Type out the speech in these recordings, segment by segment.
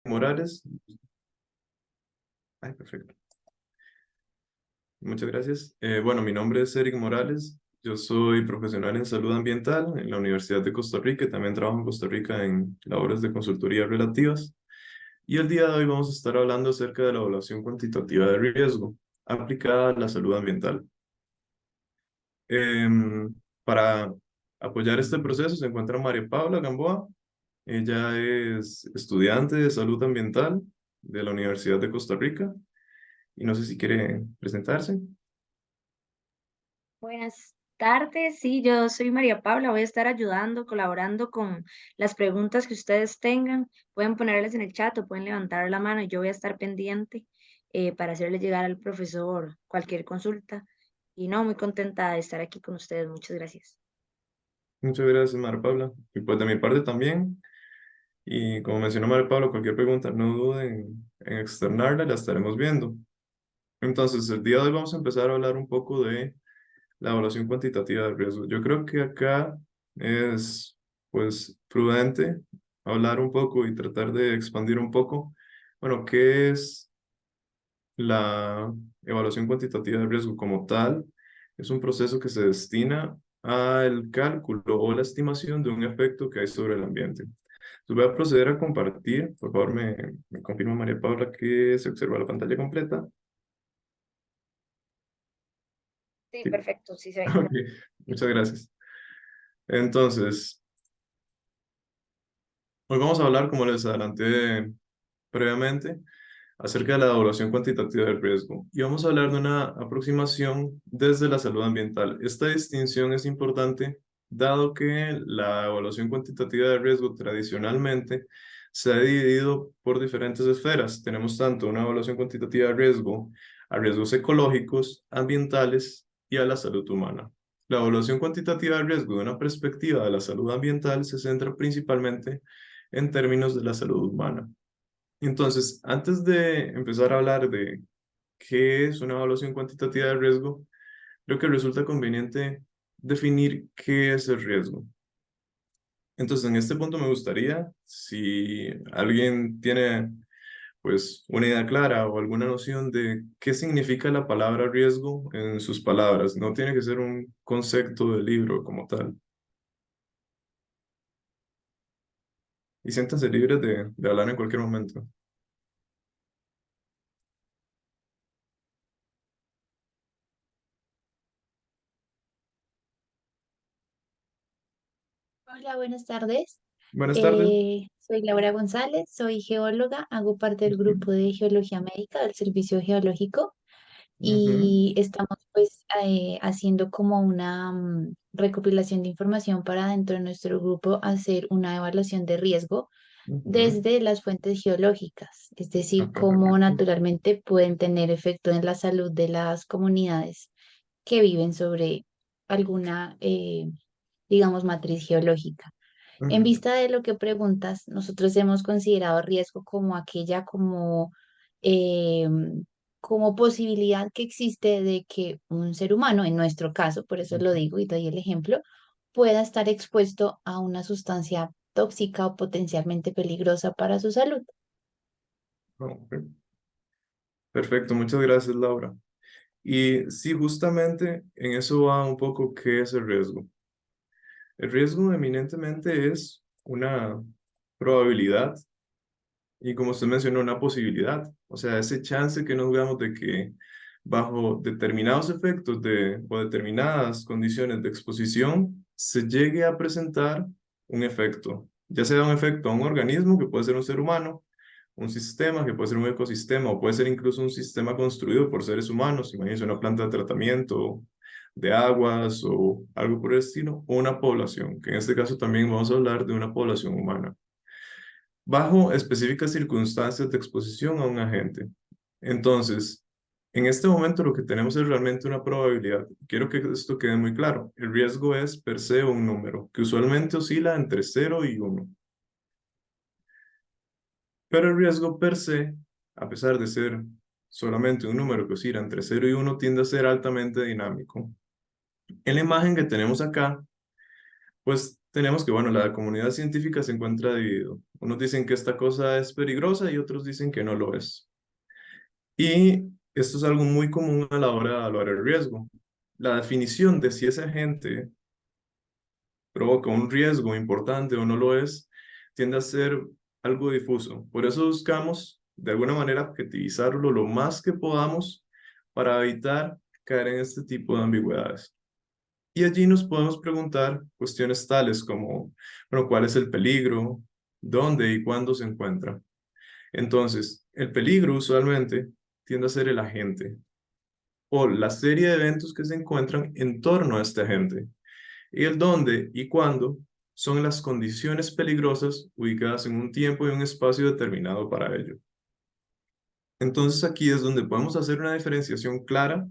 Morales. Ay, perfecto. Muchas gracias. Bueno, mi nombre es Eric Morales. Yo soy profesional en salud ambiental en la Universidad de Costa Rica y también trabajo en Costa Rica en labores de consultoría relativas. Y el día de hoy vamos a estar hablando acerca de la evaluación cuantitativa de riesgo aplicada a la salud ambiental. Para apoyar este proceso se encuentra María Paula Gamboa. Ella es estudiante de salud ambiental de la Universidad de Costa Rica y no sé si quiere presentarse. Buenas tardes, sí, yo soy María Paula, voy a estar ayudando, colaborando con las preguntas que ustedes tengan. Pueden ponerlas en el chat o pueden levantar la mano y yo voy a estar pendiente para hacerle llegar al profesor cualquier consulta. Y no, muy contenta de estar aquí con ustedes. Muchas gracias. Muchas gracias, María Paula. Y pues de mi parte también. Y como mencionó María Paula, cualquier pregunta no duden en externarla, la estaremos viendo. Entonces, el día de hoy vamos a empezar a hablar un poco de la evaluación cuantitativa del riesgo. Yo creo que acá es, pues, prudente hablar un poco y tratar de expandir un poco. Bueno, ¿qué es la evaluación cuantitativa del riesgo como tal? Es un proceso que se destina al cálculo o la estimación de un efecto que hay sobre el ambiente. Entonces voy a proceder a compartir. Por favor, me confirma María Paula que se observa la pantalla completa. Sí, Sí. perfecto, sí se ve. Ok, muchas gracias. Entonces, hoy vamos a hablar, como les adelanté previamente, acerca de la evaluación cuantitativa del riesgo. Y vamos a hablar de una aproximación desde la salud ambiental. Esta distinción es importante dado que la evaluación cuantitativa del riesgo tradicionalmente se ha dividido por diferentes esferas. Tenemos tanto una evaluación cuantitativa de riesgo a riesgos ecológicos, ambientales y a la salud humana. La evaluación cuantitativa de riesgo de una perspectiva de la salud ambiental se centra principalmente en términos de la salud humana. Entonces, antes de empezar a hablar de qué es una evaluación cuantitativa de riesgo, creo que resulta conveniente definir qué es el riesgo. Entonces, en este punto me gustaría, si alguien tiene pues una idea clara o alguna noción de qué significa la palabra riesgo en sus palabras, no tiene que ser un concepto del libro como tal. Y siéntanse libres de hablar en cualquier momento. Hola, buenas tardes. Buenas tardes. Soy Laura González, soy geóloga, hago parte del grupo de Geología Médica del Servicio Geológico Ujú, y estamos pues haciendo como una recopilación de información para dentro de nuestro grupo hacer una evaluación de riesgo ujú. desde las fuentes geológicas, es decir, Ok, cómo perfecto. naturalmente pueden tener efecto en la salud de las comunidades que viven sobre alguna, digamos, matriz geológica. En Ujú. vista de lo que preguntas, nosotros hemos considerado riesgo como aquella eh, como posibilidad que existe de que un ser humano, en nuestro caso, por eso lo digo y doy el ejemplo, pueda estar expuesto a una sustancia tóxica o potencialmente peligrosa para su salud. Ok. Perfecto, muchas gracias, Laura. Y sí, justamente en eso va un poco qué es el riesgo. El riesgo eminentemente es una probabilidad y como usted mencionó, una posibilidad. O sea, ese chance que nos damos de que bajo determinados efectos o determinadas condiciones de exposición se llegue a presentar un efecto, ya sea un efecto a un organismo que puede ser un ser humano, un sistema que puede ser un ecosistema o puede ser incluso un sistema construido por seres humanos, imagínense una planta de tratamiento de aguas o algo por el estilo, o una población, que en este caso también vamos a hablar de una población humana bajo específicas circunstancias de exposición a un agente. Entonces, en este momento lo que tenemos es realmente una probabilidad. Quiero que esto quede muy claro. El riesgo es per se un número, que usualmente oscila entre 0 y 1. Pero el riesgo per se, a pesar de ser solamente un número que oscila entre 0 y 1, tiende a ser altamente dinámico. En la imagen que tenemos acá, pues tenemos que, bueno, la comunidad científica se encuentra dividida. Unos dicen que esta cosa es peligrosa y otros dicen que no lo es. Y esto es algo muy común a la hora de evaluar el riesgo. La definición de si ese agente provoca un riesgo importante o no lo es, tiende a ser algo difuso. Por eso buscamos, de alguna manera, objetivizarlo lo más que podamos para evitar caer en este tipo de ambigüedades. Y allí nos podemos preguntar cuestiones tales como, bueno, ¿cuál es el peligro? ¿Dónde y cuándo se encuentra? Entonces, el peligro usualmente tiende a ser el agente o la serie de eventos que se encuentran en torno a este agente. Y el dónde y cuándo son las condiciones peligrosas ubicadas en un tiempo y un espacio determinado para ello. Entonces aquí es donde podemos hacer una diferenciación clara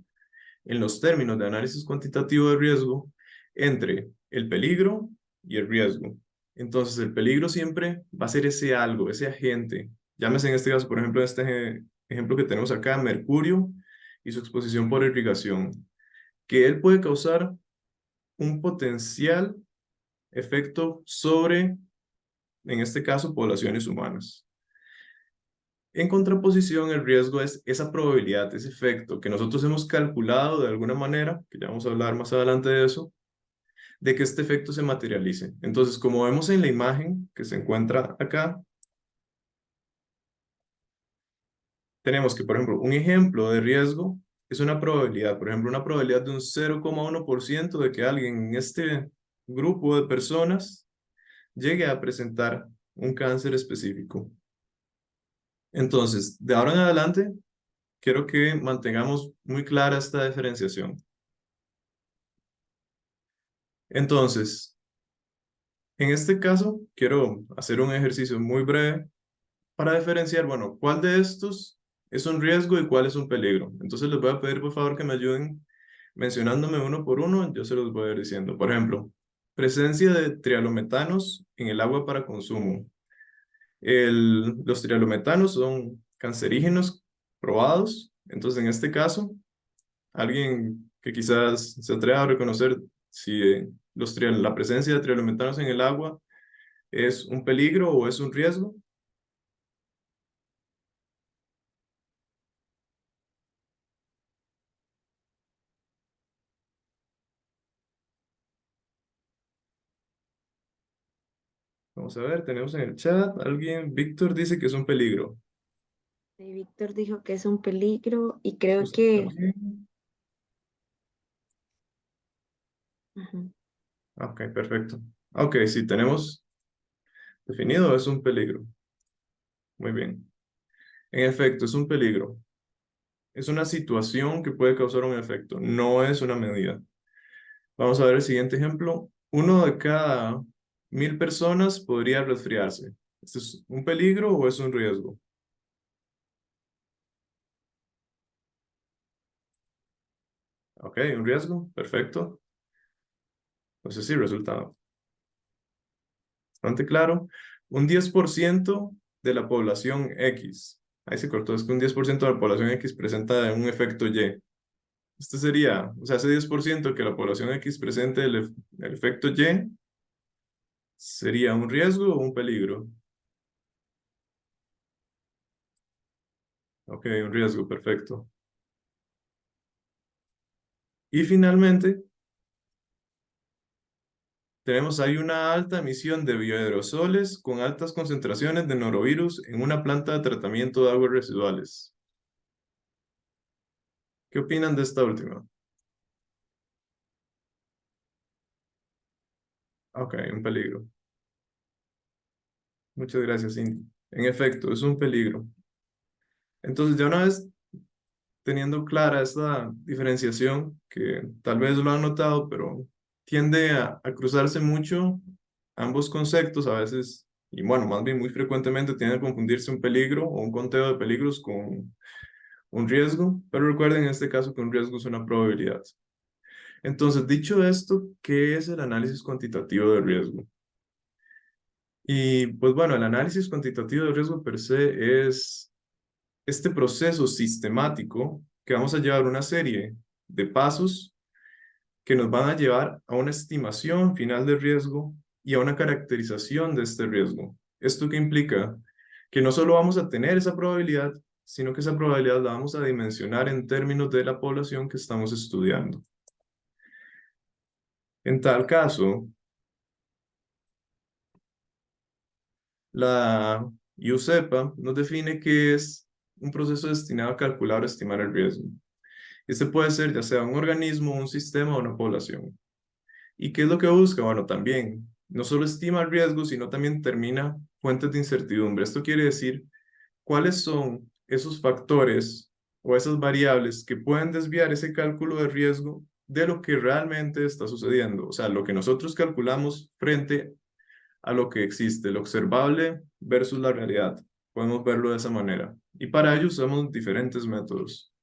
en los términos de análisis cuantitativo de riesgo entre el peligro y el riesgo. Entonces el peligro siempre va a ser ese algo, ese agente. Llámese en este caso, por ejemplo, este ejemplo que tenemos acá, mercurio y su exposición por irrigación, que él puede causar un potencial efecto sobre, en este caso, poblaciones humanas. En contraposición, el riesgo es esa probabilidad, ese efecto que nosotros hemos calculado de alguna manera, que ya vamos a hablar más adelante de eso, de que este efecto se materialice. Entonces, como vemos en la imagen que se encuentra acá, tenemos que, por ejemplo, un ejemplo de riesgo es una probabilidad, por ejemplo, una probabilidad de un 0,1% de que alguien en este grupo de personas llegue a presentar un cáncer específico. Entonces, de ahora en adelante, quiero que mantengamos muy clara esta diferenciación. Entonces, en este caso, quiero hacer un ejercicio muy breve para diferenciar, bueno, cuál de estos es un riesgo y cuál es un peligro. Entonces, les voy a pedir, por favor, que me ayuden mencionándome uno por uno, yo se los voy a ir diciendo. Por ejemplo, presencia de trialometanos en el agua para consumo. Los trialometanos son cancerígenos probados. Entonces, en este caso, alguien que quizás se atreva a reconocer si la presencia de trialometanos en el agua es un peligro o es un riesgo. Vamos a ver, tenemos en el chat alguien, Víctor dice que es un peligro. Víctor dijo que es un peligro y creo Susan que... también. Ujú. Ok, perfecto. Ok, sí, tenemos definido, es un peligro. Muy bien. En efecto, es un peligro. Es una situación que puede causar un efecto, no es una medida. Vamos a ver el siguiente ejemplo. Uno de cada 1000 personas podría resfriarse. ¿Esto es un peligro o es un riesgo? Ok, un riesgo, perfecto. Entonces sí, resultado bastante claro. Un 10% de la población X. Ahí se cortó, es que un 10% de la población X presenta un efecto Y. Este sería, o sea, ese 10% que la población X presente el efecto Y, ¿sería un riesgo o un peligro? Ok, un riesgo, perfecto. Y finalmente, tenemos ahí una alta emisión de bioaerosoles con altas concentraciones de norovirus en una planta de tratamiento de aguas residuales. ¿Qué opinan de esta última? Ok, un peligro. Muchas gracias, Cindy. En efecto, es un peligro. Entonces, ya una vez teniendo clara esta diferenciación, que tal vez lo han notado, pero tiende a cruzarse mucho ambos conceptos a veces, y bueno, más bien muy frecuentemente tiende a confundirse un peligro o un conteo de peligros con un riesgo, pero recuerden en este caso que un riesgo es una probabilidad. Entonces, dicho esto, ¿qué es el análisis cuantitativo de riesgo? Y pues bueno, el análisis cuantitativo de riesgo per se es este proceso sistemático que vamos a llevar una serie de pasos que nos van a llevar a una estimación final de riesgo y a una caracterización de este riesgo. ¿Esto qué implica? Que no solo vamos a tener esa probabilidad, sino que esa probabilidad la vamos a dimensionar en términos de la población que estamos estudiando. En tal caso, la IUCEPA nos define que es un proceso destinado a calcular o estimar el riesgo. Este puede ser ya sea un organismo, un sistema o una población. ¿Y qué es lo que busca? Bueno, también no solo estima el riesgo, sino también determina fuentes de incertidumbre. Esto quiere decir cuáles son esos factores o esas variables que pueden desviar ese cálculo de riesgo de lo que realmente está sucediendo. O sea, lo que nosotros calculamos frente a lo que existe, lo observable versus la realidad. Podemos verlo de esa manera. Y para ello usamos diferentes métodos.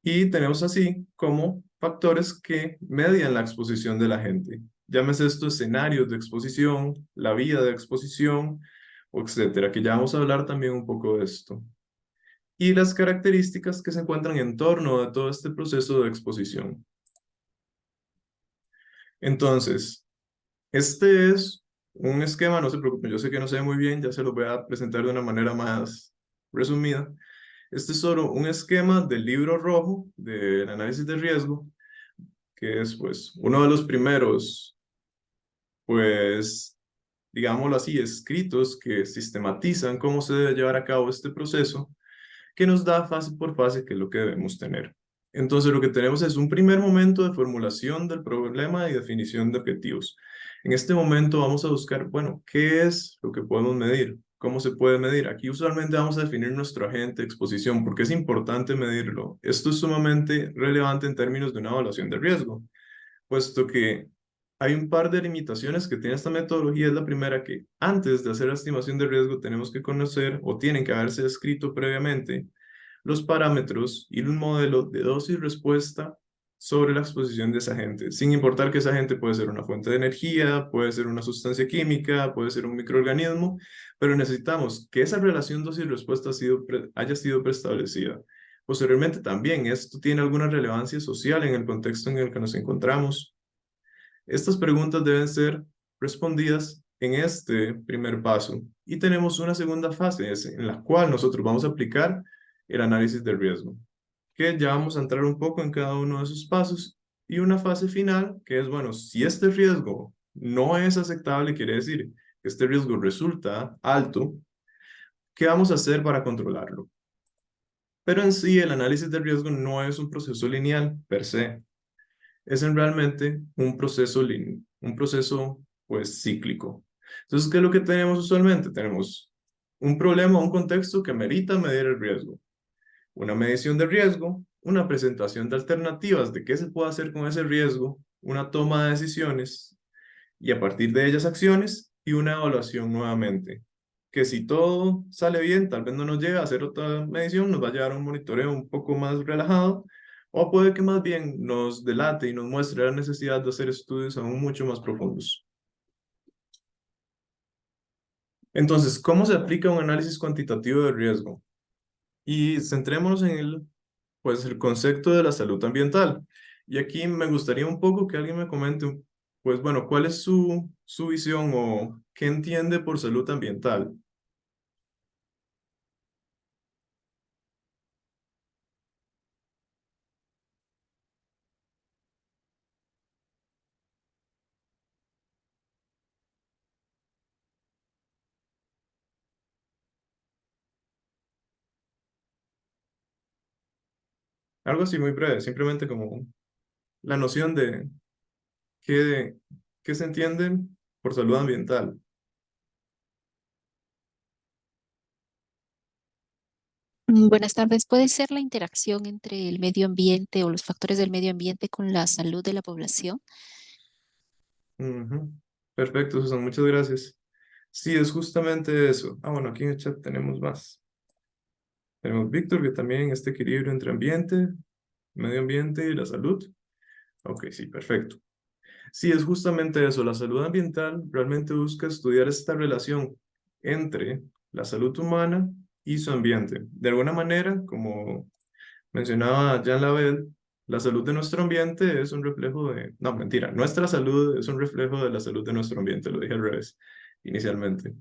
Y tenemos así como factores que median la exposición de la gente. Llámese estos escenarios de exposición, la vía de exposición, etcétera, que ya vamos a hablar también un poco de esto. Y las características que se encuentran en torno a todo este proceso de exposición. Entonces, este es un esquema, no se preocupen, yo sé que no se ve muy bien, ya se lo voy a presentar de una manera más resumida. Este es solo un esquema del libro rojo del análisis de riesgo, que es pues uno de los primeros, pues, digámoslo así, escritos que sistematizan cómo se debe llevar a cabo este proceso, que nos da fase por fase qué es lo que debemos tener. Entonces lo que tenemos es un primer momento de formulación del problema y definición de objetivos. En este momento vamos a buscar, bueno, ¿qué es lo que podemos medir? ¿Cómo se puede medir? Aquí usualmente vamos a definir nuestro agente de exposición porque es importante medirlo. Esto es sumamente relevante en términos de una evaluación de riesgo, puesto que hay un par de limitaciones que tiene esta metodología. Es la primera, que antes de hacer la estimación de riesgo tenemos que conocer o tienen que haberse descrito previamente los parámetros y un modelo de dosis-respuesta sobre la exposición de ese agente, sin importar que ese agente puede ser una fuente de energía, puede ser una sustancia química, puede ser un microorganismo, pero necesitamos que esa relación dosis-respuesta haya sido preestablecida. Posteriormente también esto tiene alguna relevancia social en el contexto en el que nos encontramos. Estas preguntas deben ser respondidas en este primer paso y tenemos una segunda fase en la cual nosotros vamos a aplicar el análisis de riesgo, que ya vamos a entrar un poco en cada uno de esos pasos, y una fase final que es, bueno, si este riesgo no es aceptable, quiere decir que este riesgo resulta alto, ¿qué vamos a hacer para controlarlo? Pero en sí el análisis de riesgo no es un proceso lineal per se, es realmente un proceso pues cíclico. Entonces, ¿qué es lo que tenemos usualmente? Tenemos un problema, un contexto que amerita medir el riesgo, una medición de riesgo, una presentación de alternativas de qué se puede hacer con ese riesgo, una toma de decisiones y a partir de ellas acciones y una evaluación nuevamente. Que si todo sale bien, tal vez no nos llegue a hacer otra medición, nos va a llevar a un monitoreo un poco más relajado, o puede que más bien nos delate y nos muestre la necesidad de hacer estudios aún mucho más profundos. Entonces, ¿cómo se aplica un análisis cuantitativo de riesgo? Y centrémonos en pues, el concepto de la salud ambiental. Y aquí me gustaría un poco que alguien me comente, pues bueno, ¿cuál es su visión o qué entiende por salud ambiental? Algo así muy breve, simplemente como la noción de qué, qué se entiende por salud ambiental. Buenas tardes. ¿Puede ser la interacción entre el medio ambiente o los factores del medio ambiente con la salud de la población? Ujú. Perfecto, Susan, muchas gracias. Sí, es justamente eso. Ah, bueno, aquí en el chat tenemos más. Tenemos Víctor, que también este equilibrio entre ambiente, medio ambiente y la salud. Ok, sí, perfecto. Sí, es justamente eso. La salud ambiental realmente busca estudiar esta relación entre la salud humana y su ambiente. De alguna manera, como mencionaba Jean Lavelle, la salud de nuestro ambiente es un reflejo de... No, mentira, nuestra salud es un reflejo de la salud de nuestro ambiente, lo dije al revés inicialmente.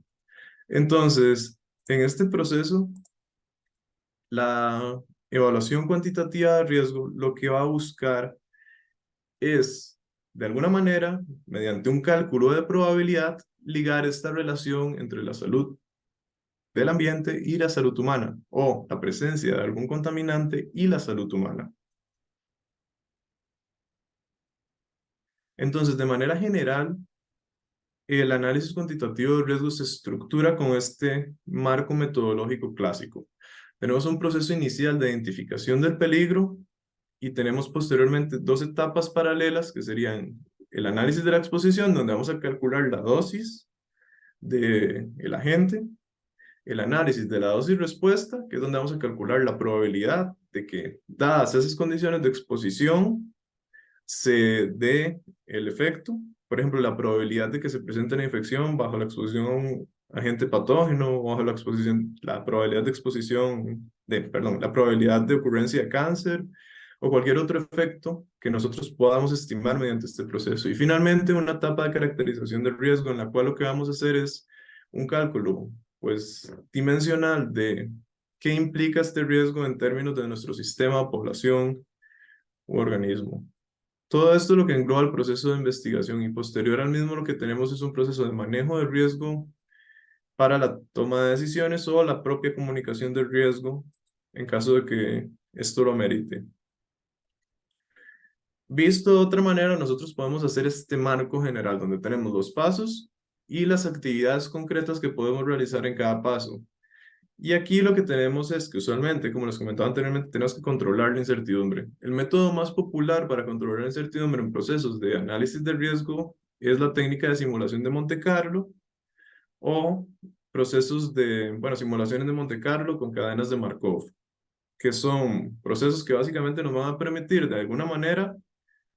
Entonces, en este proceso, la evaluación cuantitativa de riesgo lo que va a buscar es, de alguna manera, mediante un cálculo de probabilidad, ligar esta relación entre la salud del ambiente y la salud humana, o la presencia de algún contaminante y la salud humana. Entonces, de manera general, el análisis cuantitativo de riesgos se estructura con este marco metodológico clásico. Tenemos un proceso inicial de identificación del peligro y tenemos posteriormente dos etapas paralelas que serían el análisis de la exposición, donde vamos a calcular la dosis del agente, el análisis de la dosis respuesta, que es donde vamos a calcular la probabilidad de que, dadas esas condiciones de exposición, se dé el efecto. Por ejemplo, la probabilidad de que se presente una infección bajo la exposición a un agente patógeno, o bajo la exposición, la probabilidad de exposición, perdón, la probabilidad de ocurrencia de cáncer, o cualquier otro efecto que nosotros podamos estimar mediante este proceso. Y finalmente, una etapa de caracterización del riesgo en la cual lo que vamos a hacer es un cálculo, pues, dimensional de qué implica este riesgo en términos de nuestro sistema, población u organismo. Todo esto es lo que engloba el proceso de investigación y posterior al mismo lo que tenemos es un proceso de manejo de riesgo para la toma de decisiones o la propia comunicación del riesgo en caso de que esto lo merite. Visto de otra manera, nosotros podemos hacer este marco general donde tenemos los pasos y las actividades concretas que podemos realizar en cada paso. Y aquí lo que tenemos es que usualmente, como les comentaba anteriormente, tenemos que controlar la incertidumbre. El método más popular para controlar la incertidumbre en procesos de análisis de riesgo es la técnica de simulación de Monte Carlo o procesos de, bueno, simulaciones de Monte Carlo con cadenas de Markov, que son procesos que básicamente nos van a permitir de alguna manera,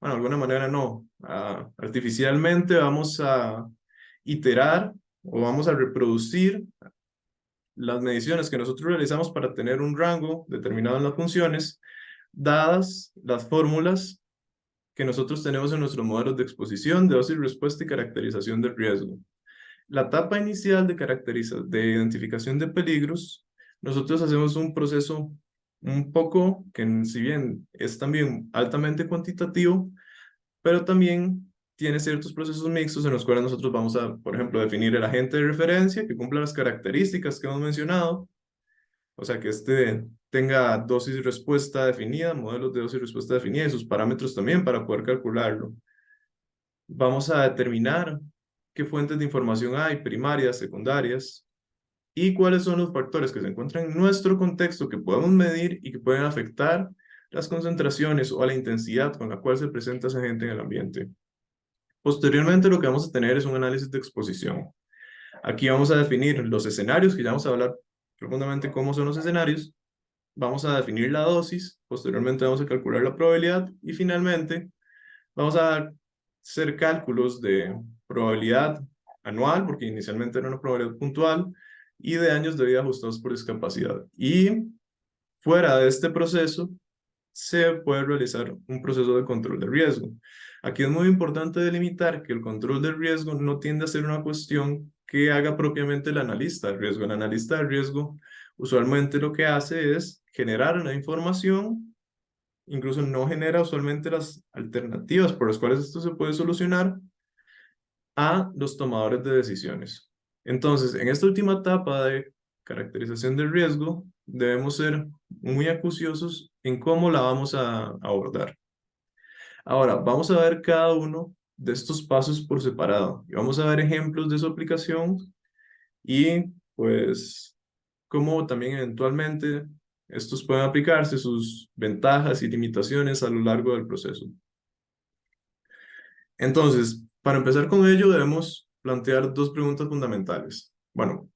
bueno, de alguna manera no, artificialmente vamos a iterar o vamos a reproducir las mediciones que nosotros realizamos para tener un rango determinado en las funciones, dadas las fórmulas que nosotros tenemos en nuestros modelos de exposición, de dosis, respuesta y caracterización del riesgo. La etapa inicial de identificación de peligros, nosotros hacemos un proceso un poco que, si bien es también altamente cuantitativo, pero también tiene ciertos procesos mixtos en los cuales nosotros vamos a, por ejemplo, definir el agente de referencia que cumpla las características que hemos mencionado, o sea, que este tenga dosis y respuesta definida, modelos de dosis y respuesta definida y sus parámetros también para poder calcularlo. Vamos a determinar qué fuentes de información hay, primarias, secundarias, y cuáles son los factores que se encuentran en nuestro contexto que podemos medir y que pueden afectar las concentraciones o la intensidad con la cual se presenta ese agente en el ambiente. Posteriormente, lo que vamos a tener es un análisis de exposición. Aquí vamos a definir los escenarios, que ya vamos a hablar profundamente cómo son los escenarios. Vamos a definir la dosis, posteriormente vamos a calcular la probabilidad y finalmente vamos a hacer cálculos de probabilidad anual, porque inicialmente era una probabilidad puntual, y de años de vida ajustados por discapacidad. Y fuera de este proceso, se puede realizar un proceso de control de riesgo. Aquí es muy importante delimitar que el control del riesgo no tiende a ser una cuestión que haga propiamente el analista de riesgo. El analista de riesgo usualmente lo que hace es generar una información, incluso no genera usualmente las alternativas por las cuales esto se puede solucionar a los tomadores de decisiones. Entonces, en esta última etapa de caracterización del riesgo, debemos ser muy acuciosos en cómo la vamos a abordar. Ahora, vamos a ver cada uno de estos pasos por separado y vamos a ver ejemplos de su aplicación y pues cómo también eventualmente estos pueden aplicarse, sus ventajas y limitaciones a lo largo del proceso. Entonces, para empezar con ello, debemos plantear dos preguntas fundamentales. Bueno,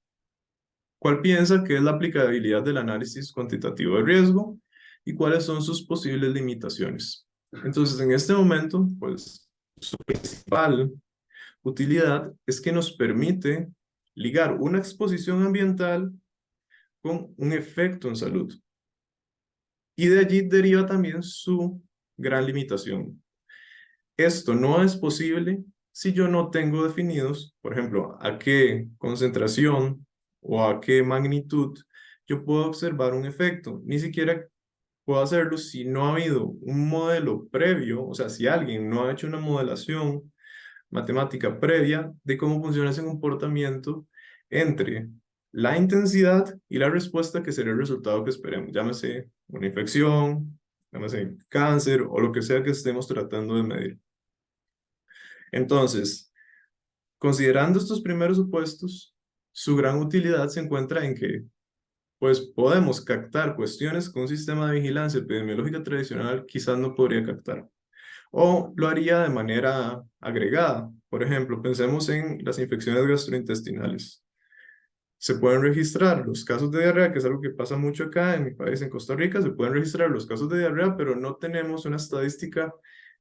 ¿cuál piensa que es la aplicabilidad del análisis cuantitativo de riesgo y cuáles son sus posibles limitaciones? Entonces, en este momento, pues, su principal utilidad es que nos permite ligar una exposición ambiental con un efecto en salud. Y de allí deriva también su gran limitación. Esto no es posible si yo no tengo definidos, por ejemplo, a qué concentración o a qué magnitud yo puedo observar un efecto. Ni siquiera puedo hacerlo si no ha habido un modelo previo, o sea, si alguien no ha hecho una modelación matemática previa de cómo funciona ese comportamiento entre la intensidad y la respuesta que sería el resultado que esperemos. Llámese una infección, llámese cáncer o lo que sea que estemos tratando de medir. Entonces, considerando estos primeros supuestos, su gran utilidad se encuentra en que pues podemos captar cuestiones que un sistema de vigilancia epidemiológica tradicional quizás no podría captar. O lo haría de manera agregada. Por ejemplo, pensemos en las infecciones gastrointestinales. Se pueden registrar los casos de diarrea, que es algo que pasa mucho acá en mi país, en Costa Rica, se pueden registrar los casos de diarrea, pero no tenemos una estadística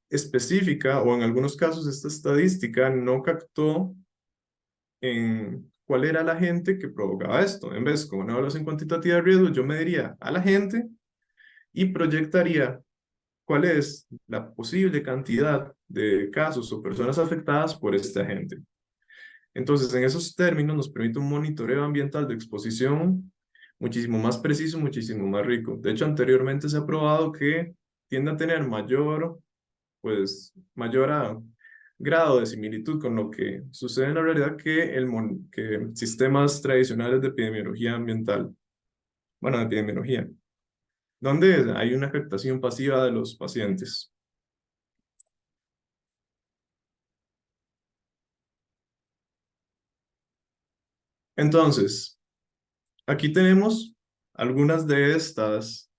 específica, o en algunos casos esta estadística no captó en cuál era la gente que provocaba esto. En vez, como una evaluación cuantitativa de riesgo, yo mediría a la gente y proyectaría cuál es la posible cantidad de casos o personas afectadas por este agente. Entonces, en esos términos nos permite un monitoreo ambiental de exposición muchísimo más preciso, muchísimo más rico. De hecho, anteriormente se ha probado que tiende a tener mayor grado de similitud con lo que sucede en la realidad que sistemas tradicionales de epidemiología ambiental, bueno, de epidemiología, donde hay una afectación pasiva de los pacientes. Entonces, aquí tenemos algunas de estas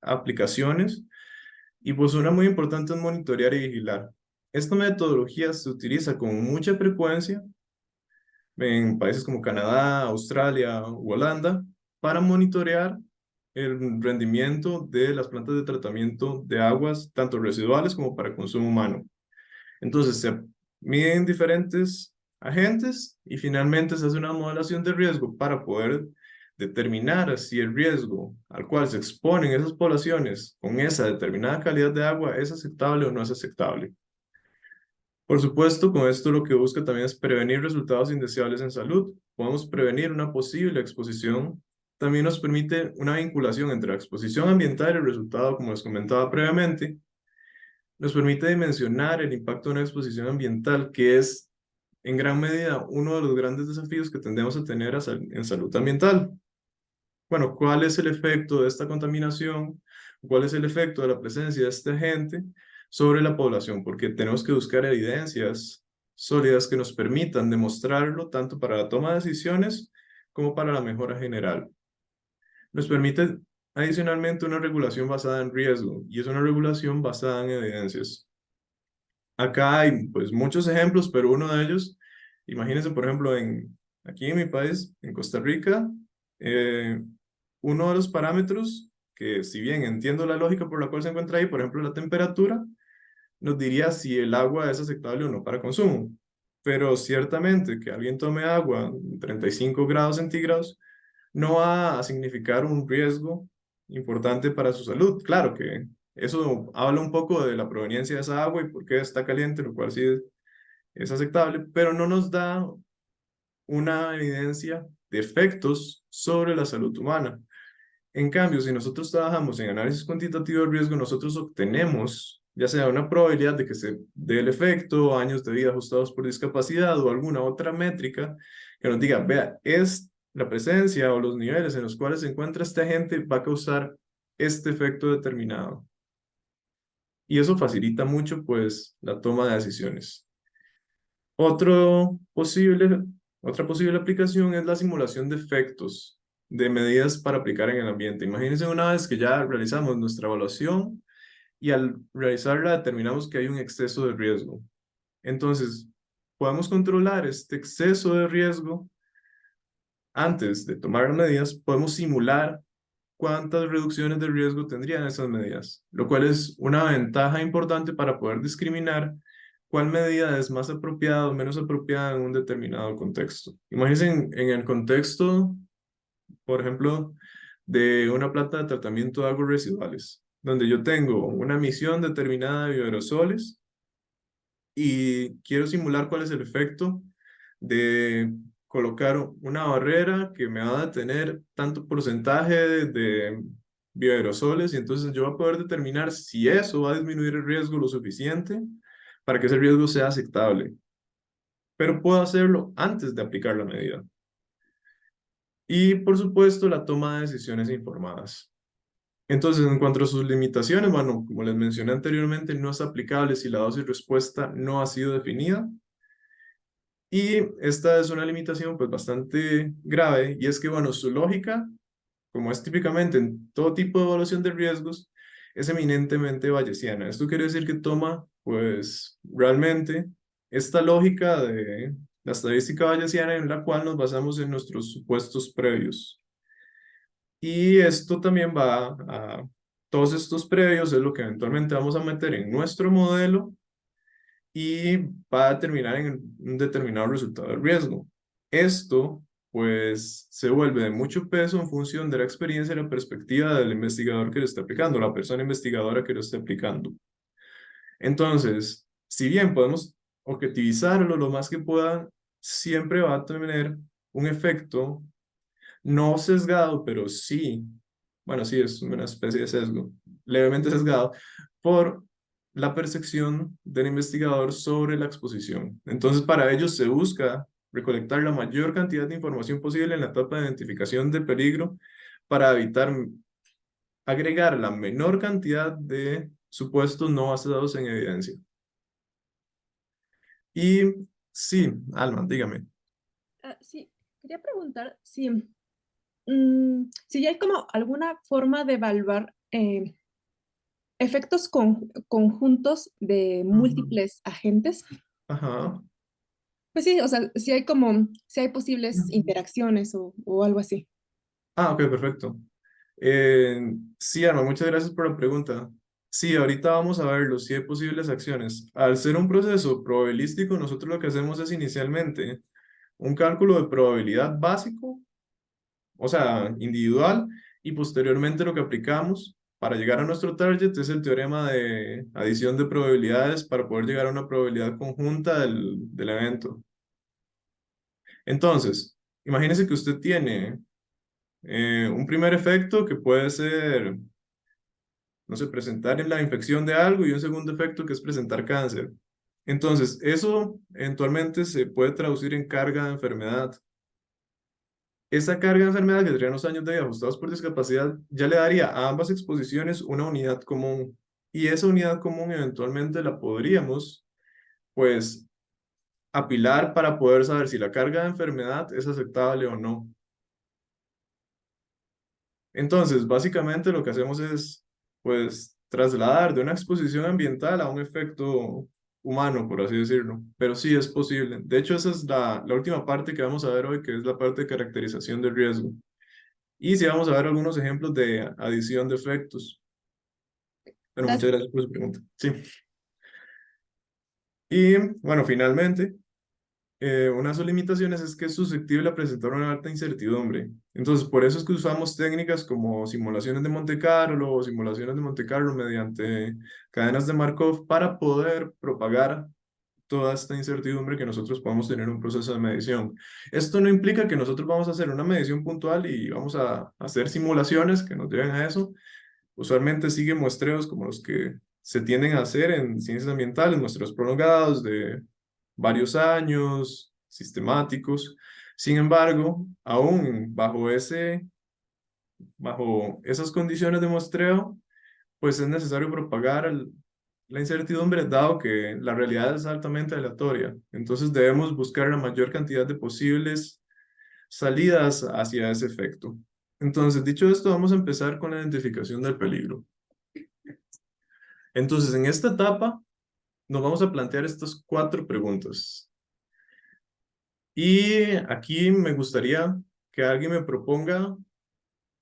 aplicaciones y pues una muy importante es monitorear y vigilar. Esta metodología se utiliza con mucha frecuencia en países como Canadá, Australia u Holanda para monitorear el rendimiento de las plantas de tratamiento de aguas, tanto residuales como para consumo humano. Entonces se miden diferentes agentes y finalmente se hace una modelación de riesgo para poder determinar si el riesgo al cual se exponen esas poblaciones con esa determinada calidad de agua es aceptable o no es aceptable. Por supuesto, con esto lo que busca también es prevenir resultados indeseables en salud. Podemos prevenir una posible exposición. También nos permite una vinculación entre la exposición ambiental y el resultado, como les comentaba previamente. Nos permite dimensionar el impacto de una exposición ambiental, que es en gran medida uno de los grandes desafíos que tendemos a tener en salud ambiental. Bueno, ¿cuál es el efecto de esta contaminación? ¿Cuál es el efecto de la presencia de este agente sobre la población? Porque tenemos que buscar evidencias sólidas que nos permitan demostrarlo tanto para la toma de decisiones como para la mejora general. Nos permite adicionalmente una regulación basada en riesgo y es una regulación basada en evidencias. Acá hay pues muchos ejemplos, pero uno de ellos, imagínense por ejemplo aquí en mi país, en Costa Rica, uno de los parámetros que si bien entiendo la lógica por la cual se encuentra ahí, por ejemplo la temperatura, nos diría si el agua es aceptable o no para consumo. Pero ciertamente que alguien tome agua en 35 grados centígrados no va a significar un riesgo importante para su salud. Claro que eso habla un poco de la proveniencia de esa agua y por qué está caliente, lo cual sí es aceptable, pero no nos da una evidencia de efectos sobre la salud humana. En cambio, si nosotros trabajamos en análisis cuantitativo de riesgo, nosotros obtenemos ya sea una probabilidad de que se dé el efecto, años de vida ajustados por discapacidad o alguna otra métrica que nos diga, vea, es la presencia o los niveles en los cuales se encuentra este agente va a causar este efecto determinado. Y eso facilita mucho, pues, la toma de decisiones. Otra posible aplicación es la simulación de efectos de medidas para aplicar en el ambiente. Imagínense una vez que ya realizamos nuestra evaluación y al realizarla determinamos que hay un exceso de riesgo. Entonces, podemos controlar este exceso de riesgo antes de tomar medidas, podemos simular cuántas reducciones de riesgo tendrían esas medidas, lo cual es una ventaja importante para poder discriminar cuál medida es más apropiada o menos apropiada en un determinado contexto. Imagínense en el contexto, por ejemplo, de una planta de tratamiento de aguas residuales. donde yo tengo una emisión determinada de bioaerosoles y quiero simular cuál es el efecto de colocar una barrera que me va a tener tanto porcentaje de bioaerosoles y entonces yo voy a poder determinar si eso va a disminuir el riesgo lo suficiente para que ese riesgo sea aceptable. Pero puedo hacerlo antes de aplicar la medida. Y por supuesto la toma de decisiones informadas. Entonces, en cuanto a sus limitaciones, bueno, como les mencioné anteriormente, no es aplicable si la dosis respuesta no ha sido definida. Y esta es una limitación pues bastante grave y es que, bueno, su lógica, como es típicamente en todo tipo de evaluación de riesgos, es eminentemente bayesiana. Esto quiere decir que toma pues realmente esta lógica de la estadística bayesiana en la cual nos basamos en nuestros supuestos previos. Y esto también va a, todos estos previos es lo que eventualmente vamos a meter en nuestro modelo y va a terminar en un determinado resultado de riesgo. Esto, pues, se vuelve de mucho peso en función de la experiencia y la perspectiva del investigador que lo está aplicando, la persona investigadora que lo está aplicando. Entonces, si bien podemos objetivizarlo lo más que pueda, siempre va a tener un efecto no sesgado, pero sí, bueno, sí es una especie de sesgo, levemente sesgado, por la percepción del investigador sobre la exposición. Entonces, para ello se busca recolectar la mayor cantidad de información posible en la etapa de identificación de peligro para evitar agregar la menor cantidad de supuestos no basados en evidencia. Y sí, Alma, dígame. Sí, quería preguntar si, si ya hay como alguna forma de evaluar efectos conjuntos de múltiples agentes. Ajá. Pues sí, o sea, si hay como, si hay posibles interacciones o algo así. Ah, ok, perfecto. Sí, Alma, muchas gracias por la pregunta. Sí, ahorita vamos a verlo, si hay posibles acciones. Al ser un proceso probabilístico, nosotros lo que hacemos es inicialmente un cálculo de probabilidad básico, o sea, individual, y posteriormente lo que aplicamos para llegar a nuestro target es el teorema de adición de probabilidades para poder llegar a una probabilidad conjunta del evento. Entonces, imagínese que usted tiene un primer efecto que puede ser, no sé, presentar en la infección de algo y un segundo efecto que es presentar cáncer. Entonces, eso eventualmente se puede traducir en carga de enfermedad. Esa carga de enfermedad que tendría unos años de vida ajustados por discapacidad ya le daría a ambas exposiciones una unidad común. Y esa unidad común eventualmente la podríamos, pues, apilar para poder saber si la carga de enfermedad es aceptable o no. Entonces, básicamente lo que hacemos es, pues, trasladar de una exposición ambiental a un efecto humano, por así decirlo. Pero sí es posible. De hecho, esa es la última parte que vamos a ver hoy, que es la parte de caracterización del riesgo. Y sí vamos a ver algunos ejemplos de adición de efectos. Pero muchas Gracias. gracias por su pregunta. Sí. Y bueno, finalmente, una de sus limitaciones es que es susceptible a presentar una alta incertidumbre. Entonces, por eso es que usamos técnicas como simulaciones de Monte Carlo o simulaciones de Monte Carlo mediante cadenas de Markov para poder propagar toda esta incertidumbre que nosotros podamos tener en un proceso de medición. Esto no implica que nosotros vamos a hacer una medición puntual y vamos a hacer simulaciones que nos lleven a eso. Usualmente sigue muestreos como los que se tienden a hacer en ciencias ambientales, muestreos prolongados de varios años, sistemáticos. Sin embargo, aún bajo esas condiciones de muestreo, pues es necesario propagar la incertidumbre, dado que la realidad es altamente aleatoria. Entonces debemos buscar la mayor cantidad de posibles salidas hacia ese efecto. Entonces, dicho esto, vamos a empezar con la identificación del peligro. Entonces, en esta etapa, nos vamos a plantear estas 4 preguntas. Y aquí me gustaría que alguien me proponga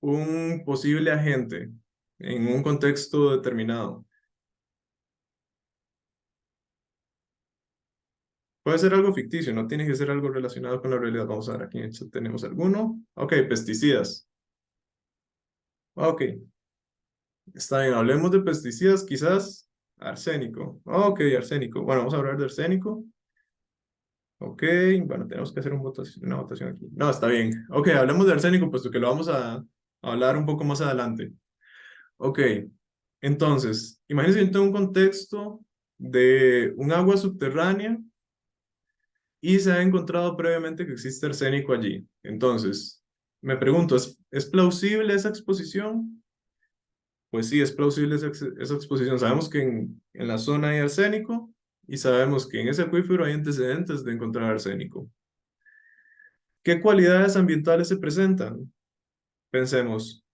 un posible agente en un contexto determinado. Puede ser algo ficticio, no tiene que ser algo relacionado con la realidad. Vamos a ver aquí en el chat tenemos alguno. Ok, pesticidas. Ok. Está bien, hablemos de pesticidas, quizás arsénico. Ok, arsénico. Bueno, vamos a hablar de arsénico. Ok, bueno, tenemos que hacer una votación aquí. No, está bien. Ok, hablemos de arsénico, puesto que lo vamos a hablar un poco más adelante. Ok, entonces, imagínense que yo tengo un contexto de un agua subterránea y se ha encontrado previamente que existe arsénico allí. Entonces, me pregunto, ¿es plausible esa exposición? Pues sí, es plausible esa exposición. Sabemos que en la zona hay arsénico y sabemos que en ese acuífero hay antecedentes de encontrar arsénico. ¿Qué cualidades ambientales se presentan? Pensemos,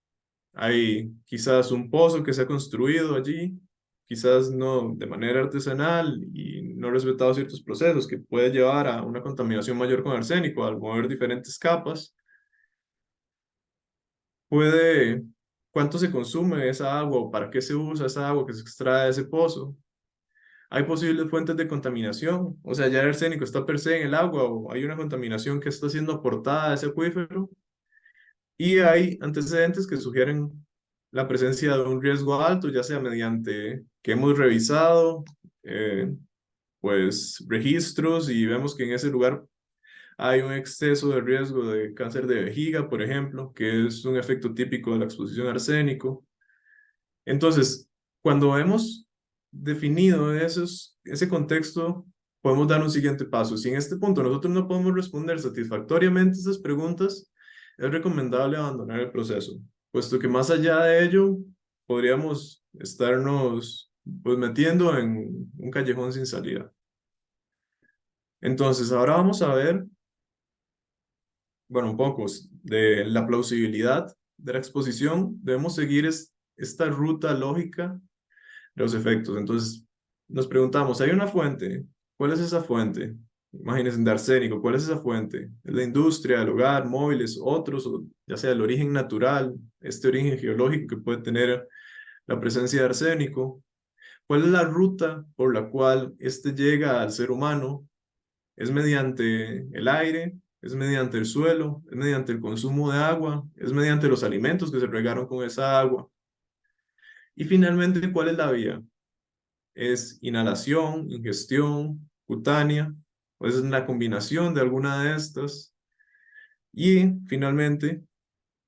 hay quizás un pozo que se ha construido allí, quizás no de manera artesanal y no respetado ciertos procesos que puede llevar a una contaminación mayor con arsénico al mover diferentes capas. Puede, ¿cuánto se consume esa agua o para qué se usa esa agua que se extrae de ese pozo? Hay posibles fuentes de contaminación, o sea, ya el arsénico está per se en el agua o hay una contaminación que está siendo aportada a ese acuífero y hay antecedentes que sugieren la presencia de un riesgo alto, ya sea mediante que hemos revisado pues registros y vemos que en ese lugar hay un exceso de riesgo de cáncer de vejiga, por ejemplo, que es un efecto típico de la exposición a arsénico. Entonces, cuando hemos definido ese contexto, podemos dar un siguiente paso. Si en este punto nosotros no podemos responder satisfactoriamente estas preguntas, es recomendable abandonar el proceso, puesto que más allá de ello, podríamos estarnos pues metiendo en un callejón sin salida. Entonces, ahora vamos a ver, bueno, un poco de la plausibilidad de la exposición. Debemos seguir esta ruta lógica los efectos. Entonces, nos preguntamos, ¿hay una fuente? ¿Cuál es esa fuente? Imagínense, de arsénico, ¿cuál es esa fuente? ¿Es la industria, el hogar, móviles, otros, o ya sea el origen natural, este origen geológico que puede tener la presencia de arsénico? ¿Cuál es la ruta por la cual este llega al ser humano? ¿Es mediante el aire? ¿Es mediante el suelo? ¿Es mediante el consumo de agua? ¿Es mediante los alimentos que se regaron con esa agua? Y finalmente, ¿cuál es la vía? ¿Es inhalación, ingestión, cutánea? ¿O es la combinación de alguna de estas? Y finalmente,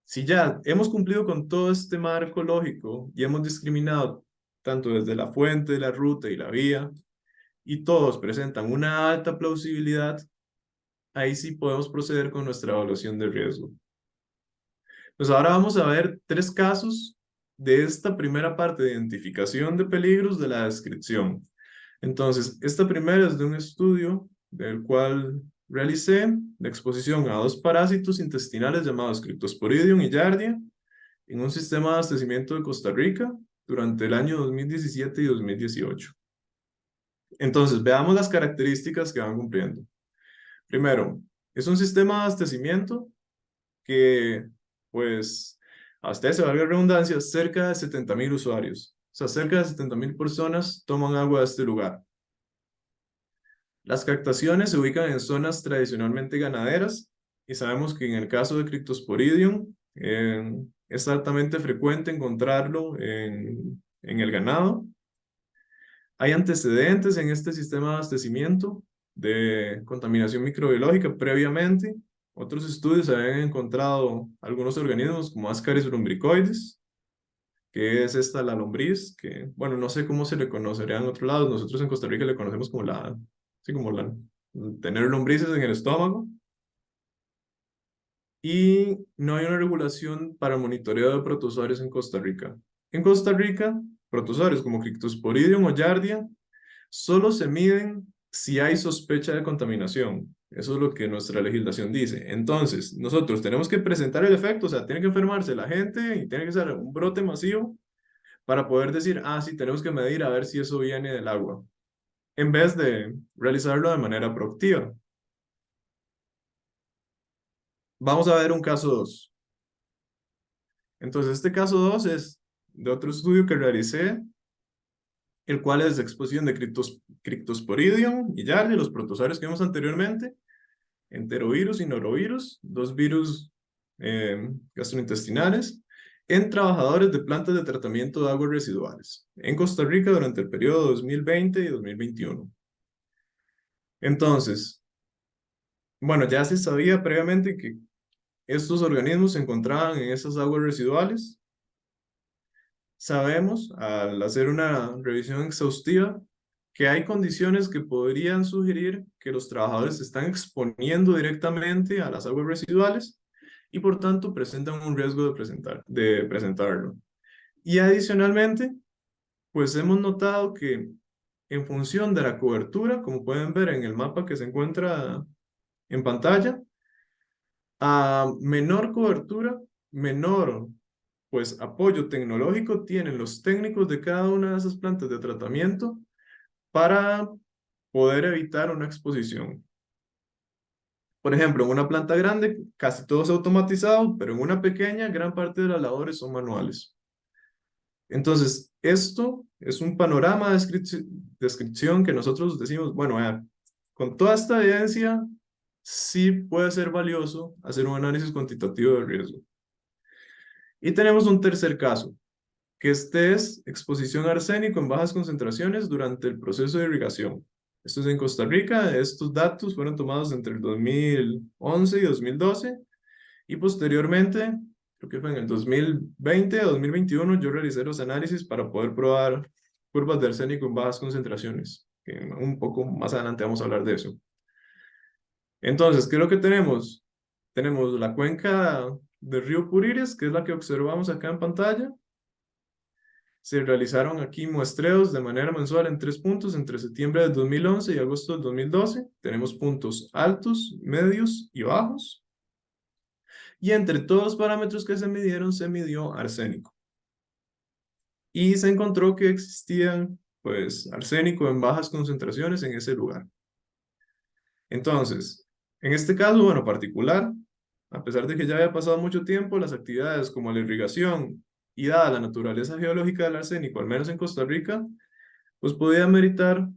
si ya hemos cumplido con todo este marco lógico y hemos discriminado tanto desde la fuente, la ruta y la vía, y todos presentan una alta plausibilidad, ahí sí podemos proceder con nuestra evaluación de riesgo. Pues ahora vamos a ver 3 casos de esta primera parte de identificación de peligros de la descripción. Entonces, esta primera es de un estudio del cual realicé la exposición a 2 parásitos intestinales llamados Cryptosporidium y Giardia en un sistema de abastecimiento de Costa Rica durante el año 2017 y 2018. Entonces, veamos las características que van cumpliendo. Primero, es un sistema de abastecimiento que, pues, a ustedes se valga la redundancia, cerca de 70,000 usuarios. O sea, cerca de 70,000 personas toman agua de este lugar. Las captaciones se ubican en zonas tradicionalmente ganaderas y sabemos que en el caso de Cryptosporidium es altamente frecuente encontrarlo en el ganado. Hay antecedentes en este sistema de abastecimiento de contaminación microbiológica previamente. Otros estudios habían encontrado algunos organismos como Ascaris lumbricoides, que es esta la lombriz, que, bueno, no sé cómo se le conocería en otros lados. Nosotros en Costa Rica le conocemos como sí, como tener lombrices en el estómago. Y no hay una regulación para monitoreo de protozoarios en Costa Rica. En Costa Rica, protozoarios como Cryptosporidium o Giardia solo se miden si hay sospecha de contaminación. Eso es lo que nuestra legislación dice. Entonces, nosotros tenemos que presentar el efecto, o sea, tiene que enfermarse la gente y tiene que ser un brote masivo para poder decir, ah, sí, tenemos que medir a ver si eso viene del agua, en vez de realizarlo de manera proactiva. Vamos a ver un caso 2. Entonces, este caso 2 es de otro estudio que realicé, el cual es de exposición de Cryptosporidium y Giardia, los protozoarios que vimos anteriormente, enterovirus y norovirus, 2 virus gastrointestinales, en trabajadores de plantas de tratamiento de aguas residuales en Costa Rica durante el periodo 2020 y 2021. Entonces, bueno, ya se sabía previamente que estos organismos se encontraban en esas aguas residuales. Sabemos, al hacer una revisión exhaustiva, que hay condiciones que podrían sugerir que los trabajadores se están exponiendo directamente a las aguas residuales y por tanto presentan un riesgo de presentarlo. Y adicionalmente, pues hemos notado que en función de la cobertura, como pueden ver en el mapa que se encuentra en pantalla, a menor cobertura, menor pues apoyo tecnológico tienen los técnicos de cada una de esas plantas de tratamiento para poder evitar una exposición. Por ejemplo, en una planta grande casi todo es automatizado, pero en una pequeña gran parte de las labores son manuales. Entonces, esto es un panorama de descripción que nosotros decimos, bueno, con toda esta evidencia, sí puede ser valioso hacer un análisis cuantitativo del riesgo. Y tenemos un tercer caso, que este es exposición a arsénico en bajas concentraciones durante el proceso de irrigación. Esto es en Costa Rica. Estos datos fueron tomados entre el 2011 y 2012 y posteriormente, creo que fue en el 2020 o 2021, yo realicé los análisis para poder probar curvas de arsénico en bajas concentraciones, que un poco más adelante vamos a hablar de eso. Entonces, ¿qué es lo que tenemos? Tenemos la cuenca del río Purires, que es la que observamos acá en pantalla. Se realizaron aquí muestreos de manera mensual en 3 puntos entre septiembre del 2011 y agosto del 2012. Tenemos puntos altos, medios y bajos. Y entre todos los parámetros que se midieron, se midió arsénico. Y se encontró que existían, pues, arsénico en bajas concentraciones en ese lugar. Entonces, en este caso, bueno, particular, a pesar de que ya había pasado mucho tiempo, las actividades como la irrigación y dada la naturaleza geológica del arsénico, al menos en Costa Rica, pues podía meritar